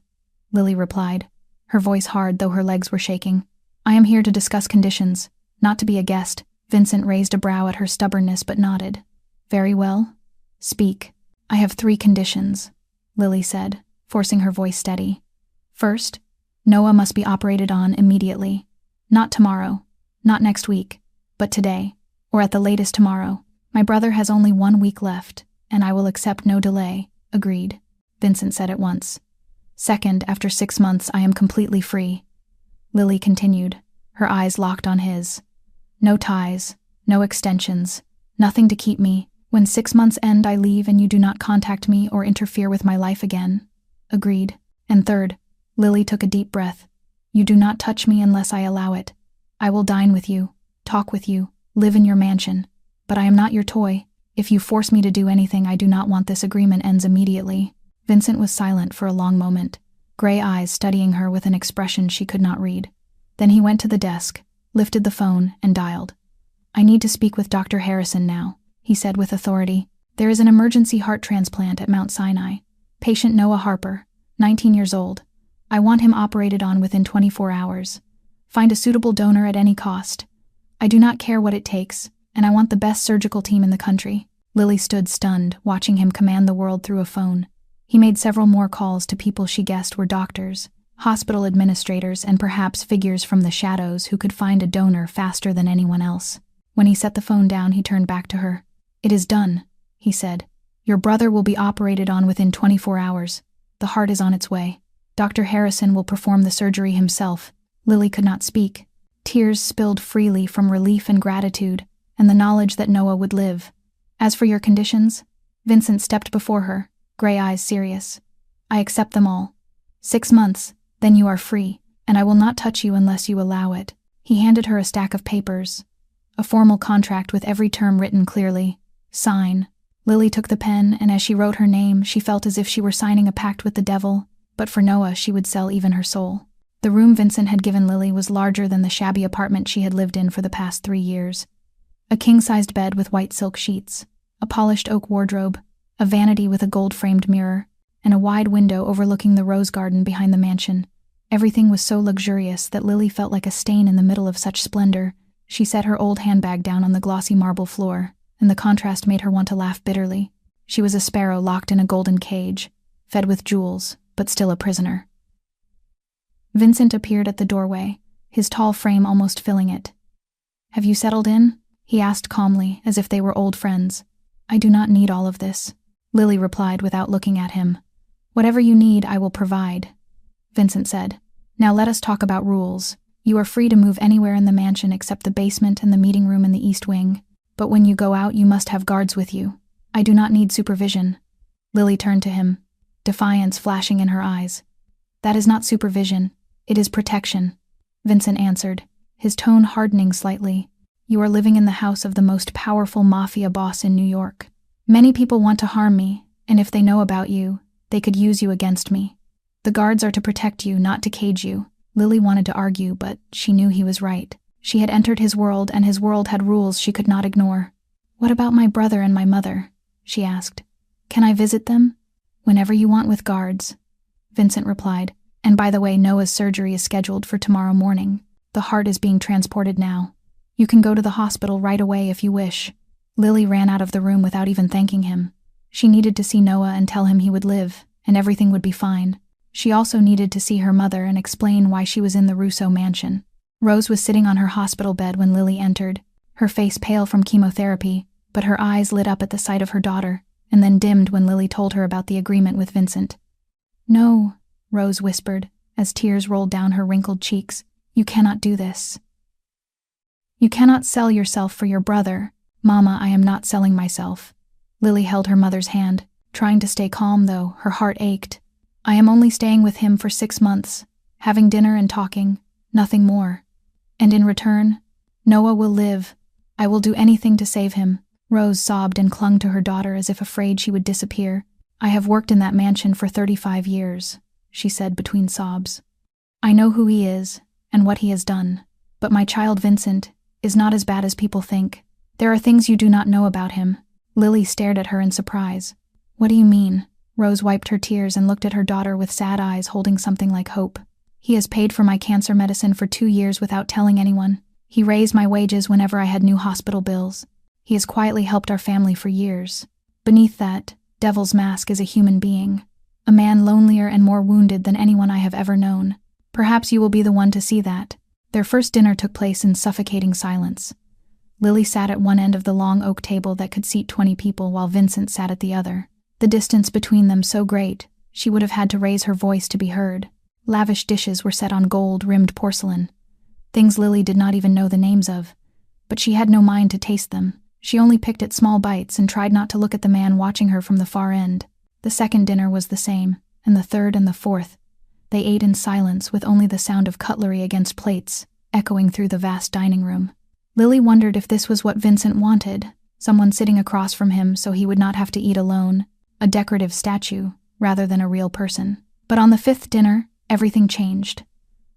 Lily replied, her voice hard though her legs were shaking. "I am here to discuss conditions, not to be a guest." Vincent raised a brow at her stubbornness but nodded. "Very well. Speak." "I have 3 conditions," Lily said, forcing her voice steady. "First, Noah must be operated on immediately. Not tomorrow, not next week, but today, or at the latest tomorrow. My brother has only 1 week left, and I will accept no delay." "Agreed," Vincent said at once. "Second, after 6 months, I am completely free." Lily continued, her eyes locked on his. "No ties, no extensions, nothing to keep me. When 6 months end, I leave and you do not contact me or interfere with my life again." "Agreed." And third, Lily took a deep breath. You do not touch me unless I allow it. I will dine with you, talk with you, live in your mansion. But I am not your toy. If you force me to do anything I do not want, this agreement ends immediately. Vincent was silent for a long moment, gray eyes studying her with an expression she could not read. Then he went to the desk, lifted the phone, and dialed. I need to speak with Dr. Harrison now, he said with authority. There is an emergency heart transplant at Mount Sinai. Patient Noah Harper, 19 years old. I want him operated on within 24 hours. Find a suitable donor at any cost. I do not care what it takes, and I want the best surgical team in the country. Lily stood stunned, watching him command the world through a phone. He made several more calls to people she guessed were doctors, hospital administrators, and perhaps figures from the shadows who could find a donor faster than anyone else. When he set the phone down, he turned back to her. It is done, he said. Your brother will be operated on within 24 hours. The heart is on its way. Dr. Harrison will perform the surgery himself. Lily could not speak. Tears spilled freely from relief and gratitude, and the knowledge that Noah would live. As for your conditions, Vincent stepped before her, gray eyes serious. I accept them all. 6 months, then you are free, and I will not touch you unless you allow it. He handed her a stack of papers, a formal contract with every term written clearly. Sign. Lily took the pen, and as she wrote her name, she felt as if she were signing a pact with the devil, but for Noah she would sell even her soul. The room Vincent had given Lily was larger than the shabby apartment she had lived in for the past 3 years. A king-sized bed with white silk sheets, a polished oak wardrobe, a vanity with a gold-framed mirror, and a wide window overlooking the rose garden behind the mansion. Everything was so luxurious that Lily felt like a stain in the middle of such splendor. She set her old handbag down on the glossy marble floor, and the contrast made her want to laugh bitterly. She was a sparrow locked in a golden cage, fed with jewels, but still a prisoner. Vincent appeared at the doorway, his tall frame almost filling it. Have you settled in? He asked calmly, as if they were old friends. I do not need all of this, Lily replied without looking at him. Whatever you need, I will provide, Vincent said. Now let us talk about rules. You are free to move anywhere in the mansion except the basement and the meeting room in the east wing. But when you go out, you must have guards with you. I do not need supervision. Lily turned to him, defiance flashing in her eyes. That is not supervision. It is protection, Vincent answered, his tone hardening slightly. You are living in the house of the most powerful mafia boss in New York. Many people want to harm me, and if they know about you, they could use you against me. The guards are to protect you, not to cage you. Lily wanted to argue, but she knew he was right. She had entered his world, and his world had rules she could not ignore. What about my brother and my mother? She asked. Can I visit them? Whenever you want with guards, Vincent replied. And by the way, Noah's surgery is scheduled for tomorrow morning. The heart is being transported now. You can go to the hospital right away if you wish. Lily ran out of the room without even thanking him. She needed to see Noah and tell him he would live, and everything would be fine. She also needed to see her mother and explain why she was in the Russo mansion. Rose was sitting on her hospital bed when Lily entered, her face pale from chemotherapy, but her eyes lit up at the sight of her daughter, and then dimmed when Lily told her about the agreement with Vincent. No, Rose whispered, as tears rolled down her wrinkled cheeks. You cannot do this. You cannot sell yourself for your brother. Mama, I am not selling myself. Lily held her mother's hand, trying to stay calm though her heart ached. I am only staying with him for 6 months, having dinner and talking, nothing more. And in return, Noah will live. I will do anything to save him. Rose sobbed and clung to her daughter as if afraid she would disappear. I have worked in that mansion for 35 years. She said between sobs. I know who he is and what he has done, but my child Vincent is not as bad as people think. There are things you do not know about him. Lily stared at her in surprise. What do you mean? Rose wiped her tears and looked at her daughter with sad eyes holding something like hope. He has paid for my cancer medicine for 2 years without telling anyone. He raised my wages whenever I had new hospital bills. He has quietly helped our family for years. Beneath that devil's mask is a human being. A man lonelier and more wounded than anyone I have ever known. Perhaps you will be the one to see that. Their first dinner took place in suffocating silence. Lily sat at one end of the long oak table that could seat 20 people while Vincent sat at the other. The distance between them so great, she would have had to raise her voice to be heard. Lavish dishes were set on gold-rimmed porcelain. Things Lily did not even know the names of. But she had no mind to taste them. She only picked at small bites and tried not to look at the man watching her from the far end. The second dinner was the same, and the third and the fourth. They ate in silence with only the sound of cutlery against plates echoing through the vast dining room. Lily wondered if this was what Vincent wanted, someone sitting across from him so he would not have to eat alone, a decorative statue rather than a real person. But on the fifth dinner, everything changed.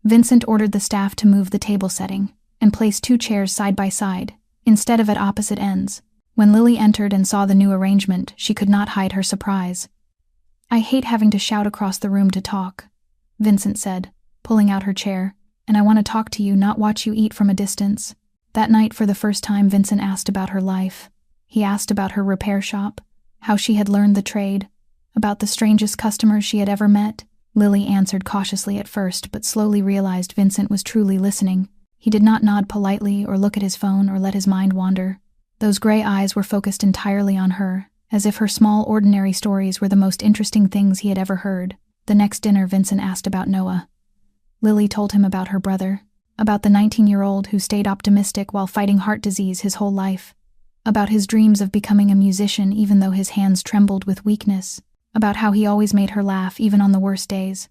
Vincent ordered the staff to move the table setting and place 2 chairs side by side, instead of at opposite ends. When Lily entered and saw the new arrangement, she could not hide her surprise. "I hate having to shout across the room to talk," Vincent said, pulling out her chair, "and I want to talk to you, not watch you eat from a distance." That night, for the first time, Vincent asked about her life. He asked about her repair shop, how she had learned the trade, about the strangest customers she had ever met. Lily answered cautiously at first, but slowly realized Vincent was truly listening. He did not nod politely or look at his phone or let his mind wander. Those gray eyes were focused entirely on her, as if her small, ordinary stories were the most interesting things he had ever heard. The next dinner, Vincent asked about Noah. Lily told him about her brother, about the 19-year-old who stayed optimistic while fighting heart disease his whole life, about his dreams of becoming a musician even though his hands trembled with weakness, about how he always made her laugh even on the worst days.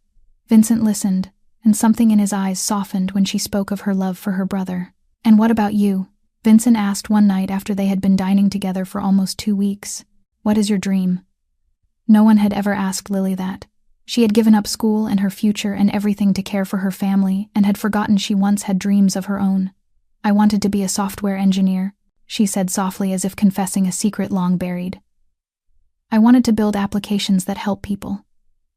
Vincent listened, and something in his eyes softened when she spoke of her love for her brother. "And what about you?" Vincent asked one night after they had been dining together for almost 2 weeks. "What is your dream?" No one had ever asked Lily that. She had given up school and her future and everything to care for her family and had forgotten she once had dreams of her own. "I wanted to be a software engineer," she said softly, as if confessing a secret long buried. "I wanted to build applications that help people,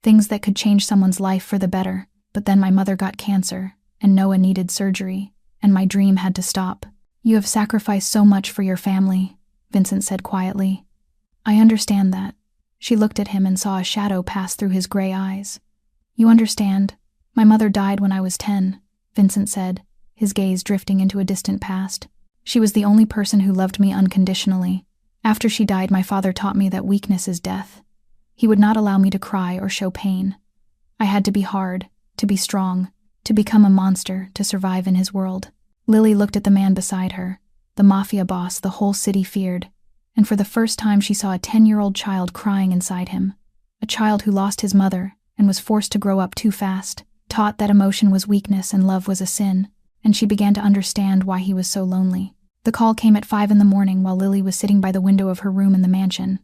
things that could change someone's life for the better, but then my mother got cancer, and Noah needed surgery, and my dream had to stop." "You have sacrificed so much for your family," Vincent said quietly. "I understand that." She looked at him and saw a shadow pass through his gray eyes. "You understand. My mother died when I was 10, Vincent said, his gaze drifting into a distant past. "She was the only person who loved me unconditionally. After she died, my father taught me that weakness is death. He would not allow me to cry or show pain. I had to be hard, to be strong, to become a monster, to survive in his world." Lily looked at the man beside her, the Mafia boss the whole city feared, and for the first time she saw a 10-year-old child crying inside him, a child who lost his mother and was forced to grow up too fast, taught that emotion was weakness and love was a sin, and she began to understand why he was so lonely. The call came at 5 in the morning while Lily was sitting by the window of her room in the mansion.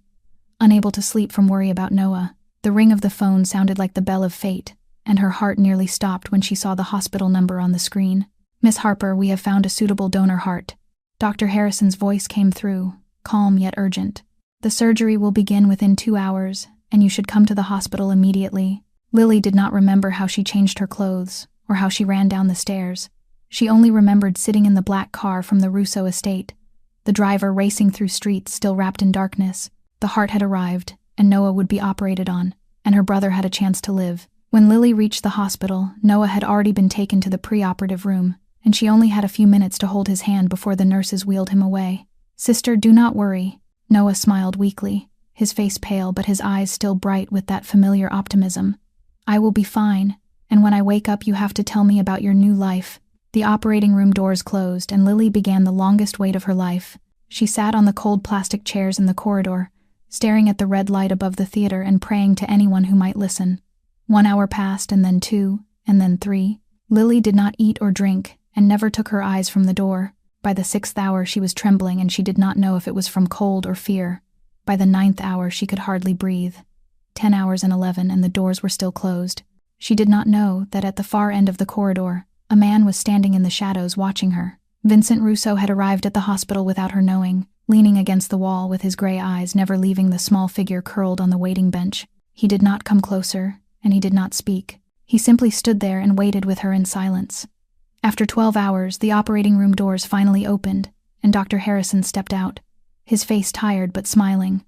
Unable to sleep from worry about Noah, the ring of the phone sounded like the bell of fate, and her heart nearly stopped when she saw the hospital number on the screen. "Miss Harper, we have found a suitable donor heart." Dr. Harrison's voice came through, calm yet urgent. "The surgery will begin within 2 hours, and you should come to the hospital immediately." Lily did not remember how she changed her clothes, or how she ran down the stairs. She only remembered sitting in the black car from the Russo estate, the driver racing through streets still wrapped in darkness. The heart had arrived, and Noah would be operated on, and her brother had a chance to live. When Lily reached the hospital, Noah had already been taken to the pre-operative room, and she only had a few minutes to hold his hand before the nurses wheeled him away. "Sister, do not worry." Noah smiled weakly, his face pale but his eyes still bright with that familiar optimism. "I will be fine, and when I wake up you have to tell me about your new life." The operating room doors closed, and Lily began the longest wait of her life. She sat on the cold plastic chairs in the corridor, staring at the red light above the theater and praying to anyone who might listen. 1 hour passed, and then 2, and then 3. Lily did not eat or drink, and never took her eyes from the door. By the 6th hour she was trembling, and she did not know if it was from cold or fear. By the 9th hour she could hardly breathe. 10 hours and 11, and the doors were still closed. She did not know that at the far end of the corridor, a man was standing in the shadows watching her. Vincent Russo had arrived at the hospital without her knowing, leaning against the wall with his gray eyes never leaving the small figure curled on the waiting bench. He did not come closer, and he did not speak. He simply stood there and waited with her in silence. After 12 hours, the operating room doors finally opened, and Dr. Harrison stepped out, his face tired but smiling.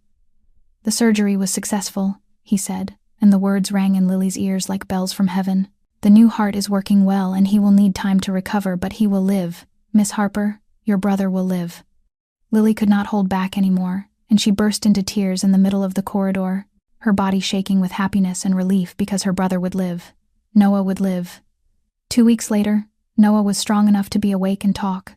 "The surgery was successful," he said, and the words rang in Lily's ears like bells from heaven. "The new heart is working well, and he will need time to recover, but he will live. Miss Harper, your brother will live." Lily could not hold back anymore, and she burst into tears in the middle of the corridor, her body shaking with happiness and relief because her brother would live. Noah would live. 2 weeks later, Noah was strong enough to be awake and talk.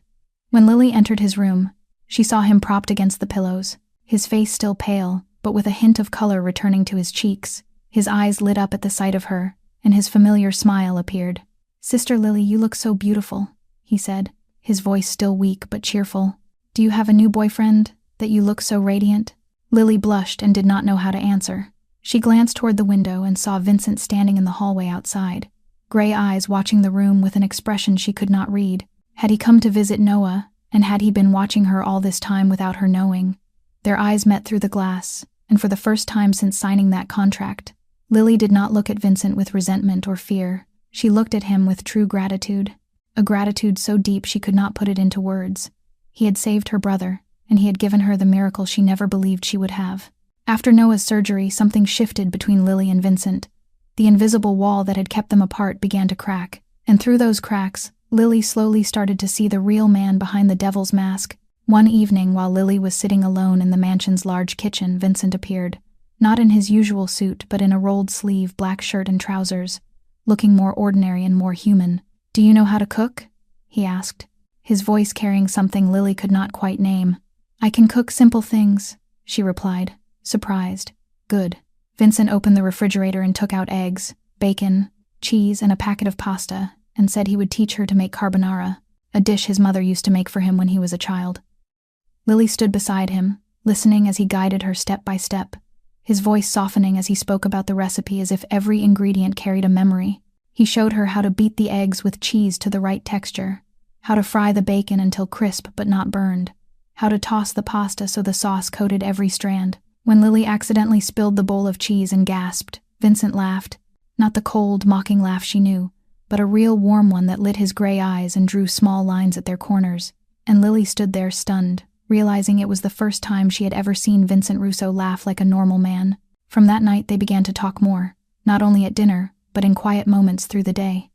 When Lily entered his room, she saw him propped against the pillows, his face still pale, but with a hint of color returning to his cheeks. His eyes lit up at the sight of her, and his familiar smile appeared. "Sister Lily, you look so beautiful," he said, his voice still weak but cheerful. "Do you have a new boyfriend, that you look so radiant?" Lily blushed and did not know how to answer. She glanced toward the window and saw Vincent standing in the hallway outside, gray eyes watching the room with an expression she could not read. Had he come to visit Noah, and had he been watching her all this time without her knowing? Their eyes met through the glass, and for the first time since signing that contract, Lily did not look at Vincent with resentment or fear. She looked at him with true gratitude, a gratitude so deep she could not put it into words. He had saved her brother, and he had given her the miracle she never believed she would have. After Noah's surgery, something shifted between Lily and Vincent. The invisible wall that had kept them apart began to crack, and through those cracks, Lily slowly started to see the real man behind the devil's mask. One evening, while Lily was sitting alone in the mansion's large kitchen, Vincent appeared, not in his usual suit but in a rolled-sleeve black shirt and trousers, looking more ordinary and more human. "Do you know how to cook?" he asked, his voice carrying something Lily could not quite name. "I can cook simple things," she replied, surprised. "Good." Vincent opened the refrigerator and took out eggs, bacon, cheese, and a packet of pasta, and said he would teach her to make carbonara, a dish his mother used to make for him when he was a child. Lily stood beside him, listening as he guided her step by step, his voice softening as he spoke about the recipe as if every ingredient carried a memory. He showed her how to beat the eggs with cheese to the right texture, how to fry the bacon until crisp but not burned, how to toss the pasta so the sauce coated every strand. When Lily accidentally spilled the bowl of cheese and gasped, Vincent laughed, not the cold, mocking laugh she knew, but a real warm one that lit his gray eyes and drew small lines at their corners, and Lily stood there stunned, realizing it was the first time she had ever seen Vincent Russo laugh like a normal man. From that night they began to talk more, not only at dinner, but in quiet moments through the day.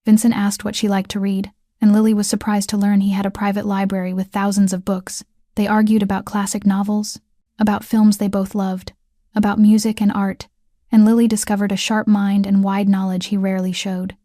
Vincent asked what she liked to read, and Lily was surprised to learn he had a private library with thousands of books. They argued about classic novels, about films they both loved, about music and art, and Lily discovered a sharp mind and wide knowledge he rarely showed.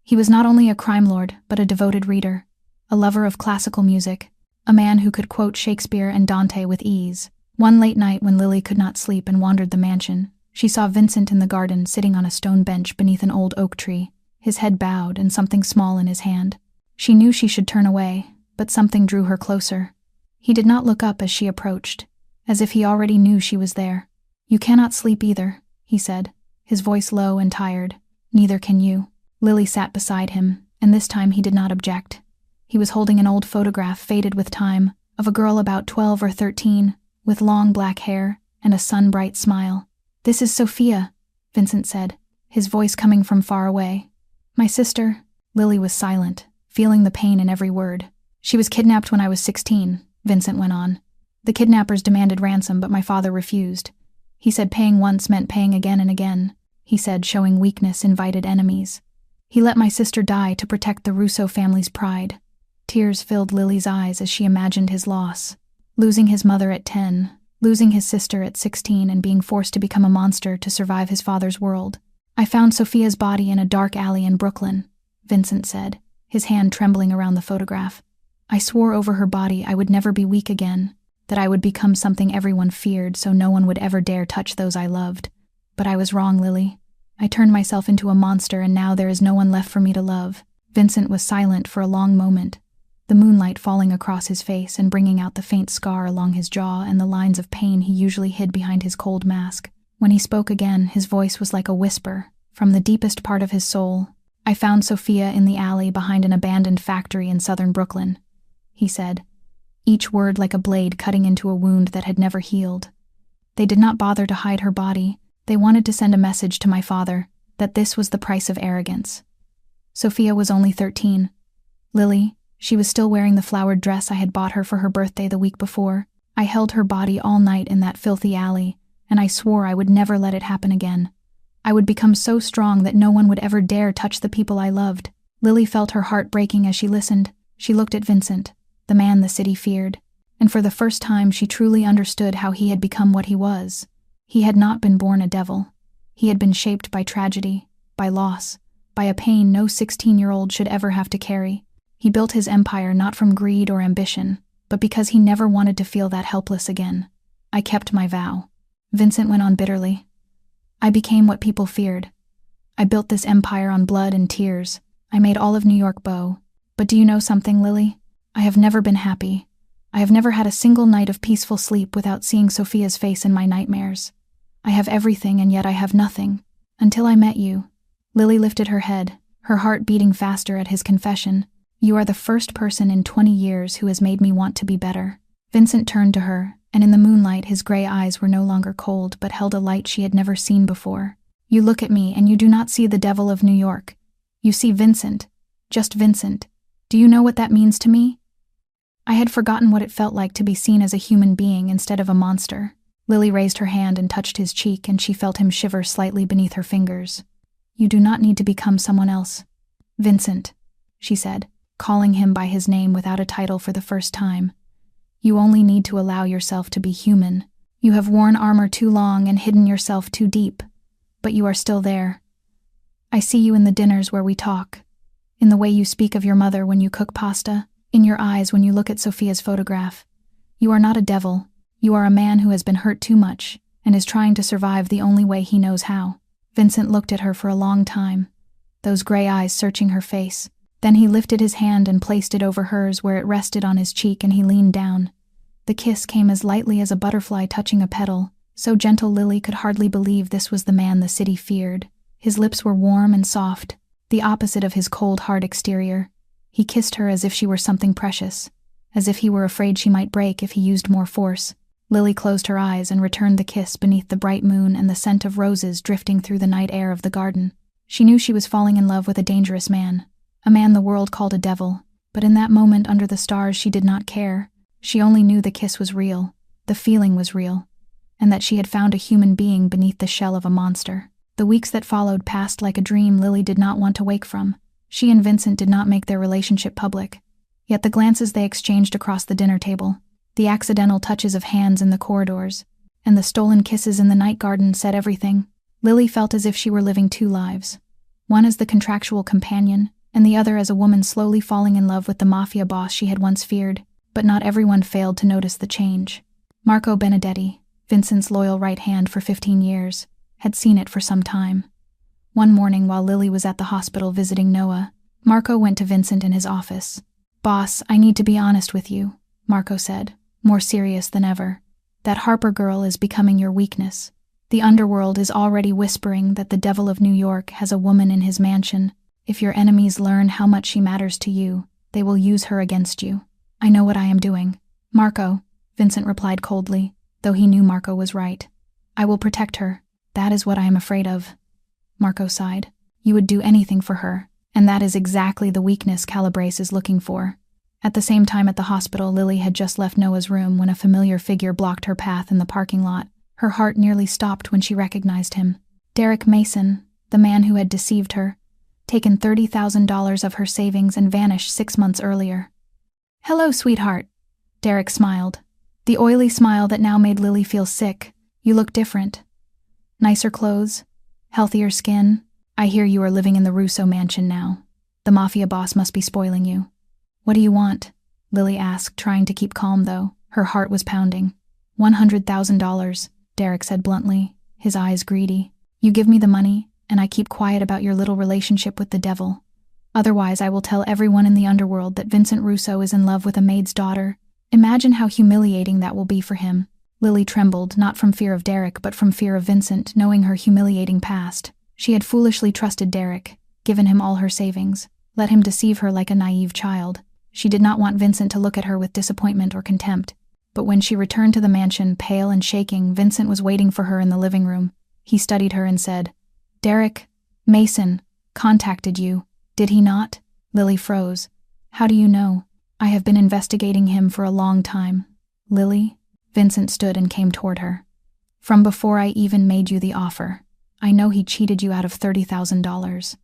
He was not only a crime lord, but a devoted reader, a lover of classical music, a man who could quote Shakespeare and Dante with ease. One late night when Lily could not sleep and wandered the mansion, she saw Vincent in the garden sitting on a stone bench beneath an old oak tree, his head bowed and something small in his hand. She knew she should turn away, but something drew her closer. He did not look up as she approached, as if he already knew she was there. "You cannot sleep either," he said, his voice low and tired. "Neither can you." Lily sat beside him, and this time he did not object. He was holding an old photograph faded with time, of a girl about 12 or 13, with long black hair and a sun-bright smile. "This is Sophia," Vincent said, his voice coming from far away. "My sister." Lily was silent, feeling the pain in every word. "She was kidnapped when I was 16, Vincent went on. "The kidnappers demanded ransom, but my father refused. He said paying once meant paying again and again," he said, showing weakness invited enemies. "He let my sister die to protect the Russo family's pride." Tears filled Lily's eyes as she imagined his loss. Losing his mother at 10, losing his sister at 16, and being forced to become a monster to survive his father's world. "I found Sophia's body in a dark alley in Brooklyn," Vincent said, his hand trembling around the photograph. "I swore over her body I would never be weak again, that I would become something everyone feared so no one would ever dare touch those I loved. But I was wrong, Lily. I turned myself into a monster and now there is no one left for me to love." Vincent was silent for a long moment, the moonlight falling across his face and bringing out the faint scar along his jaw and the lines of pain he usually hid behind his cold mask. When he spoke again, his voice was like a whisper, from the deepest part of his soul. "I found Sophia in the alley behind an abandoned factory in southern Brooklyn," he said, each word like a blade cutting into a wound that had never healed. "They did not bother to hide her body. They wanted to send a message to my father, that this was the price of arrogance. Sophia was only 13. Lily, she was still wearing the flowered dress I had bought her for her birthday the week before. I held her body all night in that filthy alley, and I swore I would never let it happen again. I would become so strong that no one would ever dare touch the people I loved." Lily felt her heart breaking as she listened. She looked at Vincent, the man the city feared, and for the first time she truly understood how he had become what he was. He had not been born a devil. He had been shaped by tragedy, by loss, by a pain no 16-year-old should ever have to carry. He built his empire not from greed or ambition, but because he never wanted to feel that helpless again. "I kept my vow," Vincent went on bitterly. "I became what people feared. I built this empire on blood and tears. I made all of New York bow. But do you know something, Lily? I have never been happy. I have never had a single night of peaceful sleep without seeing Sophia's face in my nightmares. I have everything and yet I have nothing. Until I met you." Lily lifted her head, her heart beating faster at his confession. "You are the first person in 20 years who has made me want to be better." Vincent turned to her, and in the moonlight his gray eyes were no longer cold but held a light she had never seen before. "You look at me and you do not see the devil of New York. You see Vincent. Just Vincent. Do you know what that means to me?" I had forgotten what it felt like to be seen as a human being instead of a monster. Lily raised her hand and touched his cheek, and she felt him shiver slightly beneath her fingers. "You do not need to become someone else. Vincent," she said, calling him by his name without a title for the first time. "You only need to allow yourself to be human. You have worn armor too long and hidden yourself too deep, but you are still there. I see you in the dinners where we talk, in the way you speak of your mother when you cook pasta, in your eyes when you look at Sophia's photograph. You are not a devil. You are a man who has been hurt too much and is trying to survive the only way he knows how." Vincent looked at her for a long time, those gray eyes searching her face. Then he lifted his hand and placed it over hers where it rested on his cheek, and he leaned down. The kiss came as lightly as a butterfly touching a petal, so gentle Lily could hardly believe this was the man the city feared. His lips were warm and soft, the opposite of his cold, hard exterior. He kissed her as if she were something precious, as if he were afraid she might break if he used more force. Lily closed her eyes and returned the kiss beneath the bright moon and the scent of roses drifting through the night air of the garden. She knew she was falling in love with a dangerous man, a man the world called a devil, but in that moment under the stars she did not care. She only knew the kiss was real, the feeling was real, and that she had found a human being beneath the shell of a monster. The weeks that followed passed like a dream Lily did not want to wake from. She and Vincent did not make their relationship public, yet the glances they exchanged across the dinner table, the accidental touches of hands in the corridors, and the stolen kisses in the night garden said everything. Lily felt as if she were living two lives, one as the contractual companion, and the other as a woman slowly falling in love with the Mafia boss she had once feared. But not everyone failed to notice the change. Marco Benedetti, Vincent's loyal right hand for 15 years, had seen it for some time. One morning while Lily was at the hospital visiting Noah, Marco went to Vincent in his office. "Boss, I need to be honest with you," Marco said, more serious than ever. "That Harper girl is becoming your weakness. The underworld is already whispering that the devil of New York has a woman in his mansion. If your enemies learn how much she matters to you, they will use her against you." "I know what I am doing." "Marco," Vincent replied coldly, though he knew Marco was right. "I will protect her. That is what I am afraid of." Marco sighed. "You would do anything for her, and that is exactly the weakness Calabrese is looking for." At the same time at the hospital, Lily had just left Noah's room when a familiar figure blocked her path in the parking lot. Her heart nearly stopped when she recognized him. Derek Mason, the man who had deceived her, taken $30,000 of her savings and vanished 6 months earlier. "Hello, sweetheart." Derek smiled, the oily smile that now made Lily feel sick. "You look different. Nicer clothes, healthier skin. I hear you are living in the Russo mansion now. The Mafia boss must be spoiling you." "What do you want?" Lily asked, trying to keep calm though. Her heart was pounding. $100,000, Derek said bluntly, his eyes greedy. "You give me the money, and I keep quiet about your little relationship with the devil. Otherwise I will tell everyone in the underworld that Vincent Russo is in love with a maid's daughter. Imagine how humiliating that will be for him." Lily trembled, not from fear of Derek but from fear of Vincent, knowing her humiliating past. She had foolishly trusted Derek, given him all her savings, let him deceive her like a naive child. She did not want Vincent to look at her with disappointment or contempt. But when she returned to the mansion, pale and shaking, Vincent was waiting for her in the living room. He studied her and said, "Derek Mason contacted you, did he not?" Lily froze. "How do you know?" "I have been investigating him for a long time." "Lily?" Vincent stood and came toward her. "From before I even made you the offer. I know he cheated you out of $30,000.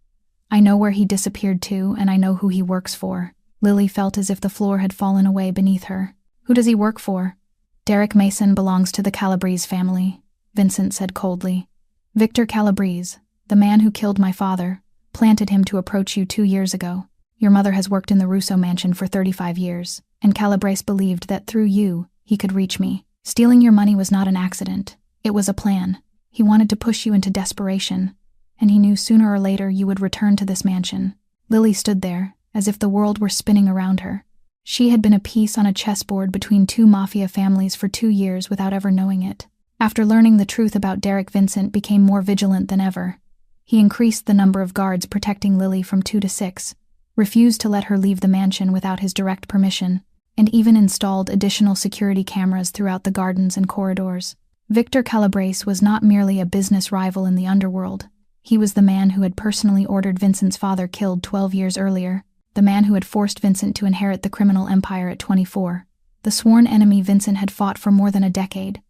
I know where he disappeared to, and I know who he works for." Lily felt as if the floor had fallen away beneath her. "Who does he work for?" "Derek Mason belongs to the Calabrese family," Vincent said coldly. "Victor Calabrese, the man who killed my father, planted him to approach you 2 years ago. Your mother has worked in the Russo mansion for 35 years, and Calabrese believed that through you, he could reach me. Stealing your money was not an accident. It was a plan. He wanted to push you into desperation. and he knew sooner or later you would return to this mansion. Lily stood there, as if the world were spinning around her. She had been a piece on a chessboard between two Mafia families for 2 years without ever knowing it. After learning the truth about Derek, Vincent became more vigilant than ever. He increased the number of guards protecting Lily from 2 to 6, refused to let her leave the mansion without his direct permission, and even installed additional security cameras throughout the gardens and corridors. Victor Calabrese was not merely a business rival in the underworld. He was the man who had personally ordered Vincent's father killed 12 years earlier, the man who had forced Vincent to inherit the criminal empire at 24, the sworn enemy Vincent had fought for more than a decade.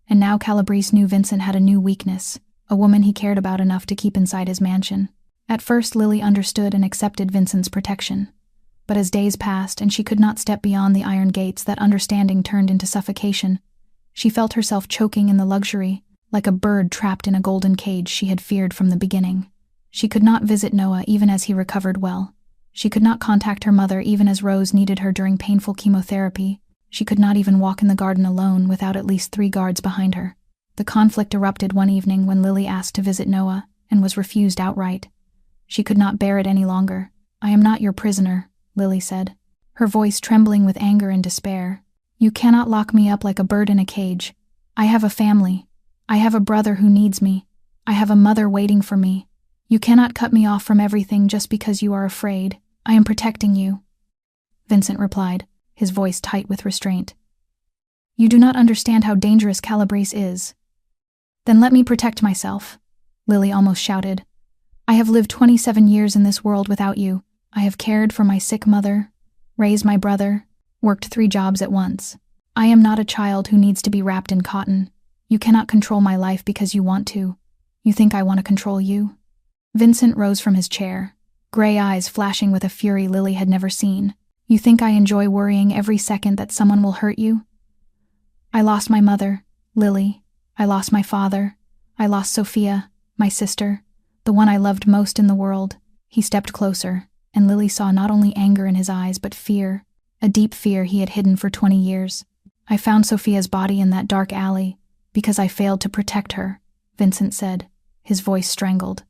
And now Calabrese knew Vincent had a new weakness, a woman he cared about enough to keep inside his mansion. At first, Lily understood and accepted Vincent's protection. But as days passed and she could not step beyond the iron gates, that understanding turned into suffocation. She felt herself choking in the luxury, like a bird trapped in a golden cage she had feared from the beginning. She could not visit Noah even as he recovered well. She could not contact her mother even as Rose needed her during painful chemotherapy. She could not even walk in the garden alone without at least 3 guards behind her. The conflict erupted one evening when Lily asked to visit Noah and was refused outright. She could not bear it any longer. "I am not your prisoner," Lily said, her voice trembling with anger and despair. "You cannot lock me up like a bird in a cage. I have a family. I have a brother who needs me. I have a mother waiting for me. You cannot cut me off from everything just because you are afraid. I am protecting you." Vincent replied, his voice tight with restraint. "You do not understand how dangerous Calabrese is." "Then let me protect myself," Lily almost shouted. "I have lived 27 years in this world without you. I have cared for my sick mother, raised my brother, worked 3 jobs at once. I am not a child who needs to be wrapped in cotton. You cannot control my life because you want to. You think I want to control you?" Vincent rose from his chair, gray eyes flashing with a fury Lily had never seen. "You think I enjoy worrying every second that someone will hurt you? I lost my mother, Lily. I lost my father. I lost Sophia, my sister, the one I loved most in the world." He stepped closer, and Lily saw not only anger in his eyes but fear, a deep fear he had hidden for 20 years. "I found Sophia's body in that dark alley because I failed to protect her," Vincent said, his voice strangled.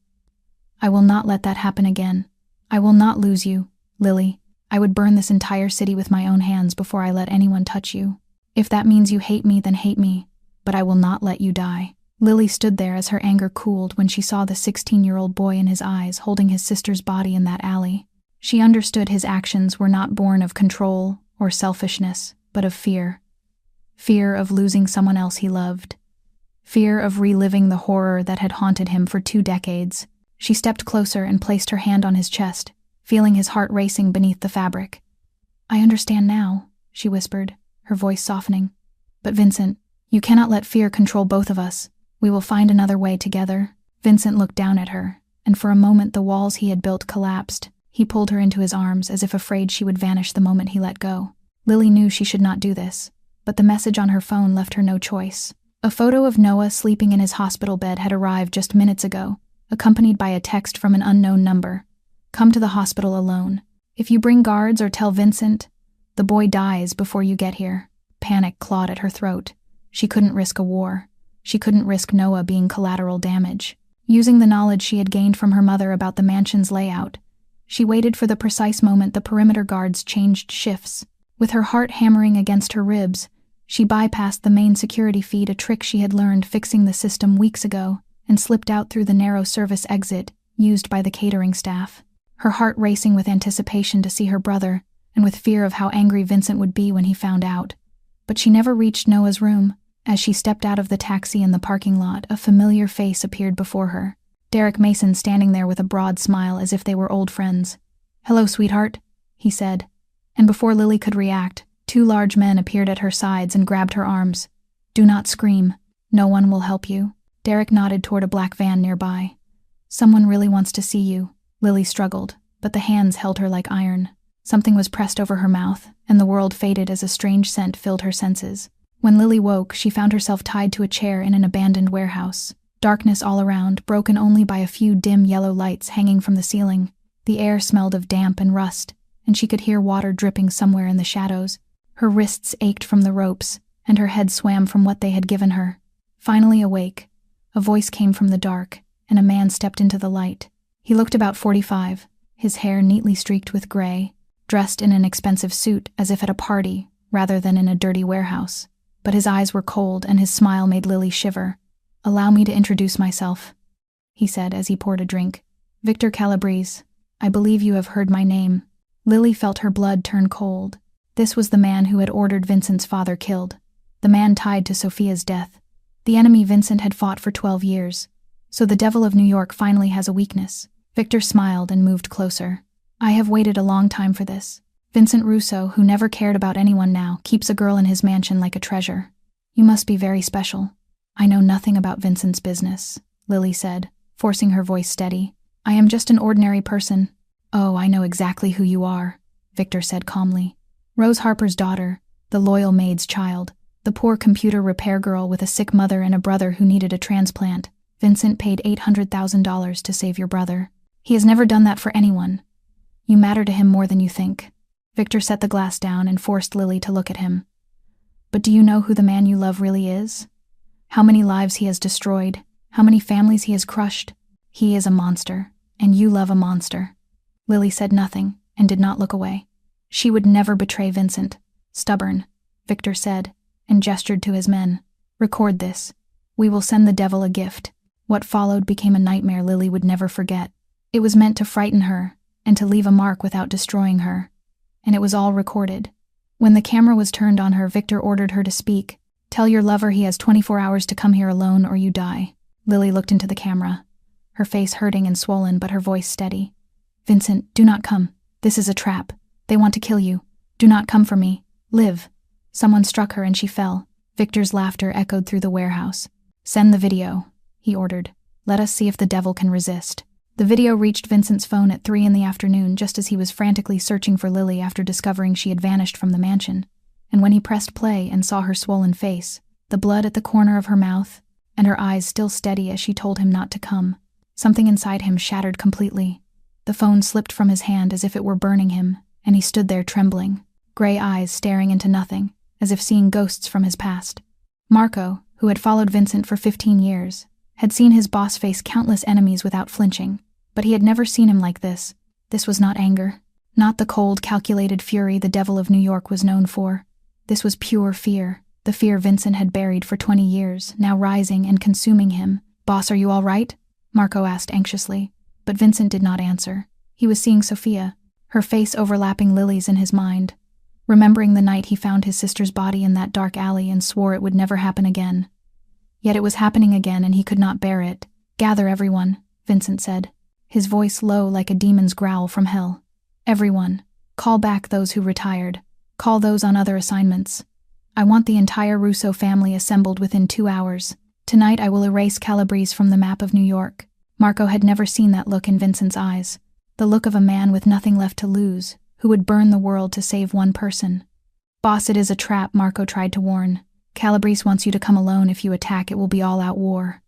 "I will not let that happen again. I will not lose you, Lily. I would burn this entire city with my own hands before I let anyone touch you. If that means you hate me, then hate me, but I will not let you die." Lily stood there as her anger cooled when she saw the 16-year-old boy in his eyes holding his sister's body in that alley. She understood his actions were not born of control or selfishness, but of fear. Fear of losing someone else he loved. Fear of reliving the horror that had haunted him for 2 decades. She stepped closer and placed her hand on his chest, feeling his heart racing beneath the fabric. "I understand now," she whispered, her voice softening. "But Vincent, you cannot let fear control both of us. We will find another way together." Vincent looked down at her, and for a moment the walls he had built collapsed. He pulled her into his arms as if afraid she would vanish the moment he let go. Lily knew she should not do this, but the message on her phone left her no choice. A photo of Noah sleeping in his hospital bed had arrived just minutes ago, accompanied by a text from an unknown number. "Come to the hospital alone. If you bring guards or tell Vincent, the boy dies before you get here." Panic clawed at her throat. She couldn't risk a war. She couldn't risk Noah being collateral damage. Using the knowledge she had gained from her mother about the mansion's layout, she waited for the precise moment the perimeter guards changed shifts. With her heart hammering against her ribs, she bypassed the main security feed, a trick she had learned fixing the system weeks ago, and slipped out through the narrow service exit used by the catering staff. Her heart racing with anticipation to see her brother, and with fear of how angry Vincent would be when he found out. But she never reached Noah's room. As she stepped out of the taxi in the parking lot, a familiar face appeared before her. Derek Mason standing there with a broad smile as if they were old friends. "Hello, sweetheart," he said. And before Lily could react, 2 large men appeared at her sides and grabbed her arms. "Do not scream. No one will help you." Derek nodded toward a black van nearby. "Someone really wants to see you." Lily struggled, but the hands held her like iron. Something was pressed over her mouth, and the world faded as a strange scent filled her senses. When Lily woke, she found herself tied to a chair in an abandoned warehouse. Darkness all around, broken only by a few dim yellow lights hanging from the ceiling. The air smelled of damp and rust, and she could hear water dripping somewhere in the shadows. Her wrists ached from the ropes, and her head swam from what they had given her. Finally awake, a voice came from the dark, and a man stepped into the light. He looked about 45, his hair neatly streaked with gray, dressed in an expensive suit as if at a party rather than in a dirty warehouse. But his eyes were cold and his smile made Lily shiver. "Allow me to introduce myself," he said as he poured a drink. "Victor Calabrese. I believe you have heard my name." Lily felt her blood turn cold. This was the man who had ordered Vincent's father killed, the man tied to Sophia's death, the enemy Vincent had fought for 12 years. So the devil of New York finally has a weakness. Victor smiled and moved closer. "I have waited a long time for this. Vincent Russo, who never cared about anyone now, keeps a girl in his mansion like a treasure. You must be very special." "I know nothing about Vincent's business," Lily said, forcing her voice steady. "I am just an ordinary person." "Oh, I know exactly who you are," Victor said calmly. "Rose Harper's daughter, the loyal maid's child, the poor computer repair girl with a sick mother and a brother who needed a transplant. Vincent paid $800,000 to save your brother. He has never done that for anyone. You matter to him more than you think." Victor set the glass down and forced Lily to look at him. "But do you know who the man you love really is? How many lives he has destroyed? How many families he has crushed? He is a monster, and you love a monster." Lily said nothing and did not look away. She would never betray Vincent. "Stubborn," Victor said, and gestured to his men. "Record this. We will send the devil a gift." What followed became a nightmare Lily would never forget. It was meant to frighten her and to leave a mark without destroying her. And it was all recorded. When the camera was turned on her, Victor ordered her to speak. "Tell your lover he has 24 hours to come here alone or you die." Lily looked into the camera, her face hurting and swollen but her voice steady. "Vincent, do not come. This is a trap. They want to kill you. Do not come for me. Live." Someone struck her and she fell. Victor's laughter echoed through the warehouse. "Send the video," he ordered. "Let us see if the devil can resist." The video reached Vincent's phone at 3 in the afternoon, just as he was frantically searching for Lily after discovering she had vanished from the mansion. And when he pressed play and saw her swollen face, the blood at the corner of her mouth, and her eyes still steady as she told him not to come, something inside him shattered completely. The phone slipped from his hand as if it were burning him, and he stood there trembling, gray eyes staring into nothing, as if seeing ghosts from his past. Marco, who had followed Vincent for 15 years, had seen his boss face countless enemies without flinching, but he had never seen him like this. This was not anger, not the cold, calculated fury the devil of New York was known for. This was pure fear, the fear Vincent had buried for 20 years, now rising and consuming him. "Boss, are you all right?" Marco asked anxiously, but Vincent did not answer. He was seeing Sophia, her face overlapping Lily's in his mind, remembering the night he found his sister's body in that dark alley and swore it would never happen again. Yet it was happening again and he could not bear it. "Gather everyone," Vincent said, his voice low like a demon's growl from hell. "Everyone. Call back those who retired. Call those on other assignments. I want the entire Russo family assembled within 2 hours. Tonight I will erase Calabrese from the map of New York." Marco had never seen that look in Vincent's eyes, the look of a man with nothing left to lose, who would burn the world to save one person. "Boss, it is a trap," Marco tried to warn. "Calabrese wants you to come alone. If you attack, it will be all-out war."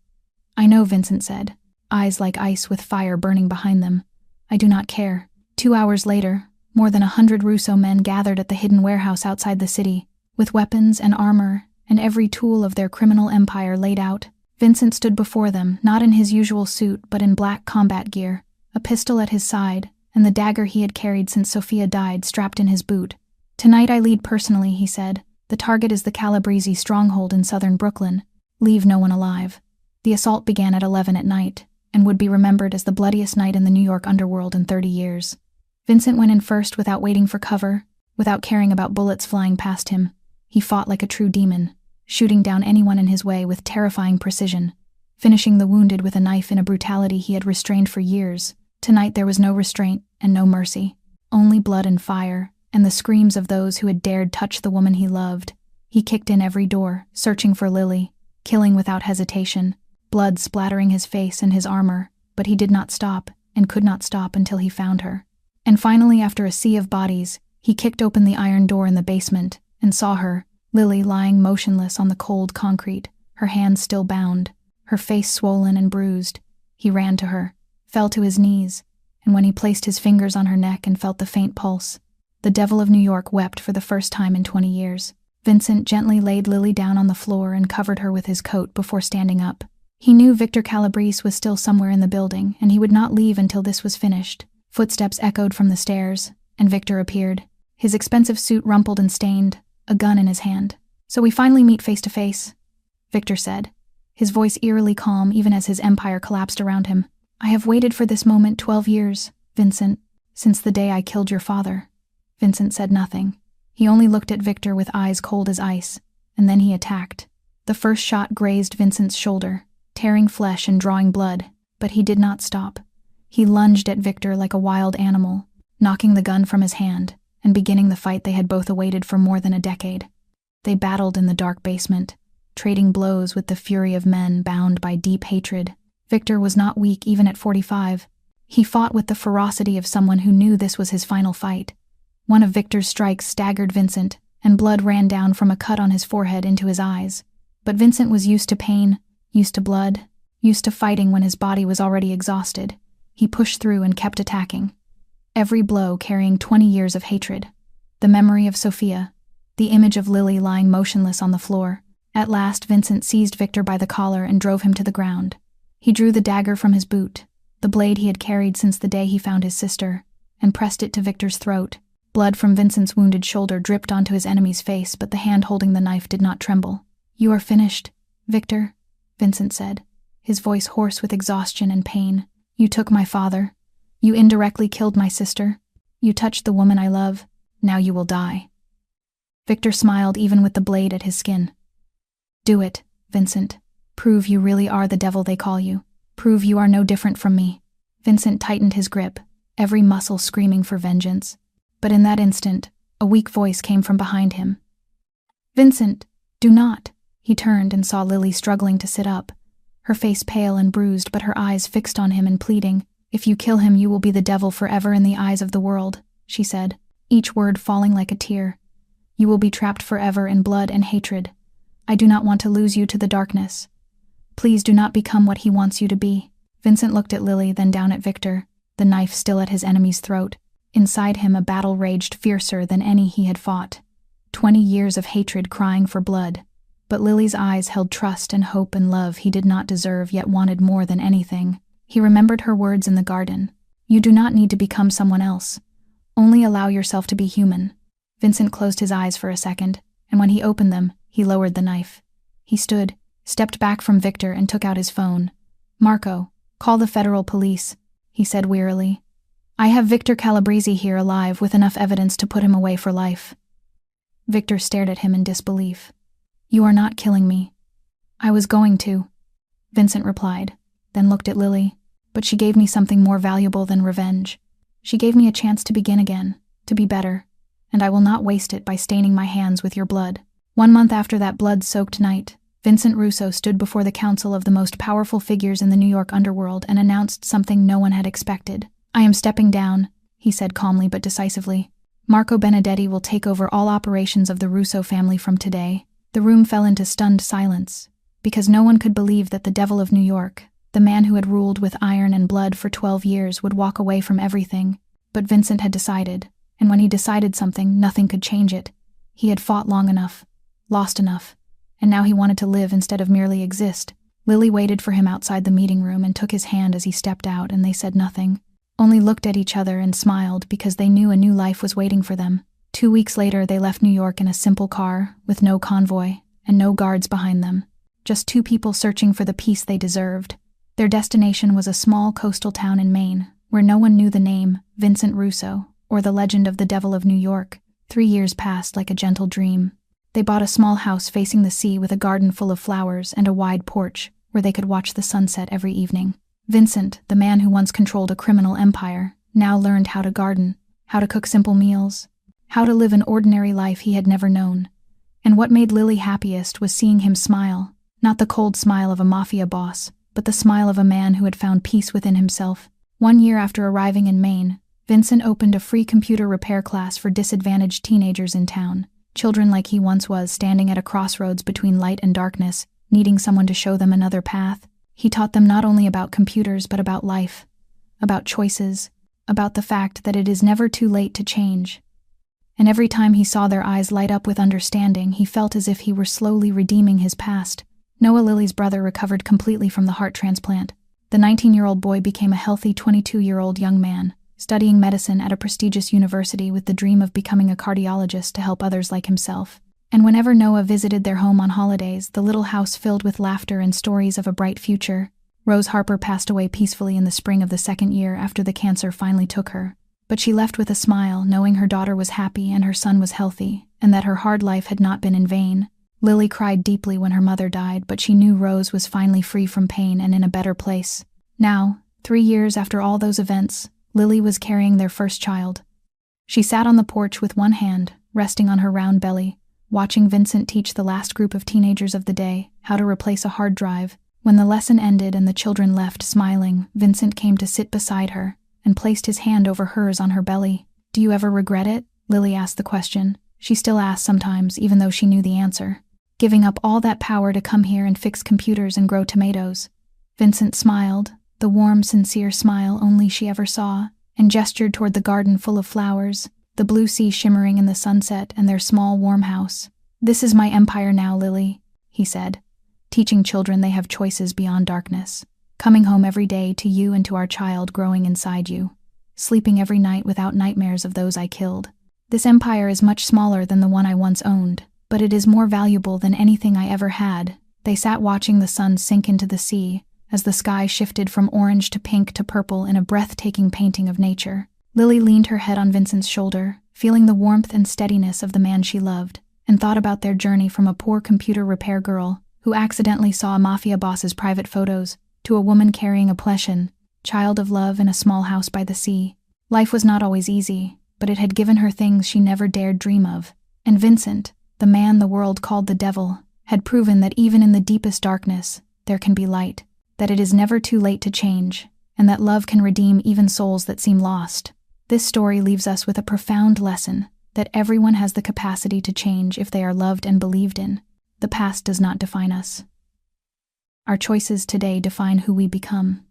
"I know," Vincent said, eyes like ice with fire burning behind them. "I do not care." 2 hours later, more than 100 Russo men gathered at the hidden warehouse outside the city, with weapons and armor and every tool of their criminal empire laid out. Vincent stood before them, not in his usual suit but in black combat gear, a pistol at his side, and the dagger he had carried since Sophia died strapped in his boot. "Tonight I lead personally," he said. "The target is the Calabrese stronghold in southern Brooklyn. Leave no one alive." The assault began at 11 at night, and would be remembered as the bloodiest night in the New York underworld in 30 years. Vincent went in first without waiting for cover, without caring about bullets flying past him. He fought like a true demon, shooting down anyone in his way with terrifying precision, finishing the wounded with a knife in a brutality he had restrained for years. Tonight there was no restraint and no mercy, only blood and fire, and the screams of those who had dared touch the woman he loved. He kicked in every door, searching for Lily, killing without hesitation, blood splattering his face and his armor, but he did not stop, and could not stop until he found her. And finally, after a sea of bodies, he kicked open the iron door in the basement, and saw her, Lily, lying motionless on the cold concrete, her hands still bound, her face swollen and bruised. He ran to her, fell to his knees, and when he placed his fingers on her neck and felt the faint pulse, the devil of New York wept for the first time in 20 years. Vincent gently laid Lily down on the floor and covered her with his coat before standing up. He knew Victor Calabrese was still somewhere in the building, and he would not leave until this was finished. Footsteps echoed from the stairs, and Victor appeared. His expensive suit rumpled and stained, a gun in his hand. "So we finally meet face to face," Victor said, his voice eerily calm even as his empire collapsed around him. "I have waited for this moment 12 years, Vincent, since the day I killed your father." Vincent said nothing. He only looked at Victor with eyes cold as ice, and then he attacked. The first shot grazed Vincent's shoulder, tearing flesh and drawing blood, but he did not stop. He lunged at Victor like a wild animal, knocking the gun from his hand and beginning the fight they had both awaited for more than a decade. They battled in the dark basement, trading blows with the fury of men bound by deep hatred. Victor was not weak even at 45. He fought with the ferocity of someone who knew this was his final fight. One of Victor's strikes staggered Vincent, and blood ran down from a cut on his forehead into his eyes. But Vincent was used to pain, used to blood, used to fighting when his body was already exhausted. He pushed through and kept attacking, every blow carrying 20 years of hatred. The memory of Sophia, the image of Lily lying motionless on the floor. At last, Vincent seized Victor by the collar and drove him to the ground. He drew the dagger from his boot, the blade he had carried since the day he found his sister, and pressed it to Victor's throat. Blood from Vincent's wounded shoulder dripped onto his enemy's face, but the hand holding the knife did not tremble. "You are finished, Victor," Vincent said, his voice hoarse with exhaustion and pain. "You took my father. You indirectly killed my sister. You touched the woman I love. Now you will die." Victor smiled even with the blade at his skin. "Do it, Vincent. Prove you really are the devil they call you. Prove you are no different from me." Vincent tightened his grip, every muscle screaming for vengeance. But in that instant, a weak voice came from behind him. "Vincent, do not." He turned and saw Lily struggling to sit up, her face pale and bruised but her eyes fixed on him and pleading. "If you kill him, you will be the devil forever in the eyes of the world," she said, each word falling like a tear. "You will be trapped forever in blood and hatred. I do not want to lose you to the darkness. Please do not become what he wants you to be." Vincent looked at Lily, then down at Victor, the knife still at his enemy's throat. Inside him, a battle raged fiercer than any he had fought. 20 years of hatred crying for blood. But Lily's eyes held trust and hope and love he did not deserve yet wanted more than anything. He remembered her words in the garden. "You do not need to become someone else. Only allow yourself to be human." Vincent closed his eyes for a second, and when he opened them, he lowered the knife. He stood, stepped back from Victor and took out his phone. "Marco, call the federal police," he said wearily. "I have Victor Calabrese here alive with enough evidence to put him away for life." Victor stared at him in disbelief. "You are not killing me." "I was going to," Vincent replied, then looked at Lily. "But she gave me something more valuable than revenge. She gave me a chance to begin again, to be better, and I will not waste it by staining my hands with your blood." 1 month after that blood-soaked night, Vincent Russo stood before the council of the most powerful figures in the New York underworld and announced something no one had expected. "I am stepping down," he said calmly but decisively. "Marco Benedetti will take over all operations of the Russo family from today." The room fell into stunned silence, because no one could believe that the devil of New York, the man who had ruled with iron and blood for 12 years, would walk away from everything. But Vincent had decided, and when he decided something, nothing could change it. He had fought long enough, lost enough, and now he wanted to live instead of merely exist. Lily waited for him outside the meeting room and took his hand as he stepped out, and they said nothing, only looked at each other and smiled because they knew a new life was waiting for them. 2 weeks later, they left New York in a simple car, with no convoy and no guards behind them. Just 2 people searching for the peace they deserved. Their destination was a small coastal town in Maine, where no one knew the name, Vincent Russo, or the legend of the Devil of New York. 3 years passed like a gentle dream. They bought a small house facing the sea with a garden full of flowers and a wide porch, where they could watch the sunset every evening. Vincent, the man who once controlled a criminal empire, now learned how to garden, how to cook simple meals, how to live an ordinary life he had never known. And what made Lily happiest was seeing him smile, not the cold smile of a Mafia boss, but the smile of a man who had found peace within himself. 1 year after arriving in Maine, Vincent opened a free computer repair class for disadvantaged teenagers in town, children like he once was, standing at a crossroads between light and darkness, needing someone to show them another path. He taught them not only about computers but about life, about choices, about the fact that it is never too late to change. And every time he saw their eyes light up with understanding, he felt as if he were slowly redeeming his past, Noah, Lily's brother, recovered completely from the heart transplant. The 19-year-old boy became a healthy 22-year-old young man, studying medicine at a prestigious university with the dream of becoming a cardiologist to help others like himself. And whenever Noah visited their home on holidays, the little house filled with laughter and stories of a bright future. Rose Harper passed away peacefully in the spring of the second year after the cancer finally took her. But she left with a smile, knowing her daughter was happy and her son was healthy, and that her hard life had not been in vain. Lily cried deeply when her mother died, but she knew Rose was finally free from pain and in a better place. Now, 3 years after all those events, Lily was carrying their first child. She sat on the porch with one hand, resting on her round belly, watching Vincent teach the last group of teenagers of the day how to replace a hard drive. When the lesson ended and the children left smiling, Vincent came to sit beside her and placed his hand over hers on her belly. "Do you ever regret it?" Lily asked the question. She still asked sometimes, even though she knew the answer. "Giving up all that power to come here and fix computers and grow tomatoes?" Vincent smiled, the warm, sincere smile only she ever saw, and gestured toward the garden full of flowers, the blue sea shimmering in the sunset, and their small, warm house. "This is my empire now, Lily," he said, "teaching children they have choices beyond darkness. Coming home every day to you and to our child growing inside you. Sleeping every night without nightmares of those I killed. This empire is much smaller than the one I once owned, but it is more valuable than anything I ever had." They sat watching the sun sink into the sea, as the sky shifted from orange to pink to purple in a breathtaking painting of nature. Lily leaned her head on Vincent's shoulder, feeling the warmth and steadiness of the man she loved, and thought about their journey from a poor computer repair girl who accidentally saw a mafia boss's private photos to a woman carrying a pleasant child of love in a small house by the sea. Life was not always easy, but it had given her things she never dared dream of. And Vincent, the man the world called the devil, had proven that even in the deepest darkness, there can be light, that it is never too late to change, and that love can redeem even souls that seem lost. This story leaves us with a profound lesson, that everyone has the capacity to change if they are loved and believed in. The past does not define us. Our choices today define who we become.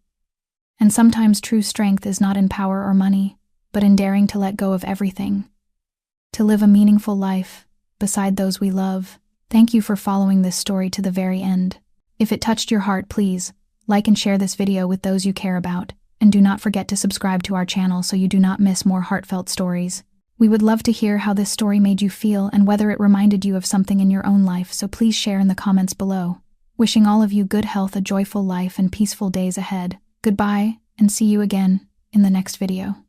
And sometimes true strength is not in power or money, but in daring to let go of everything. To live a meaningful life, beside those we love. Thank you for following this story to the very end. If it touched your heart, please like and share this video with those you care about, and do not forget to subscribe to our channel so you do not miss more heartfelt stories. We would love to hear how this story made you feel and whether it reminded you of something in your own life, so please share in the comments below. Wishing all of you good health, a joyful life, and peaceful days ahead. Goodbye, and see you again in the next video.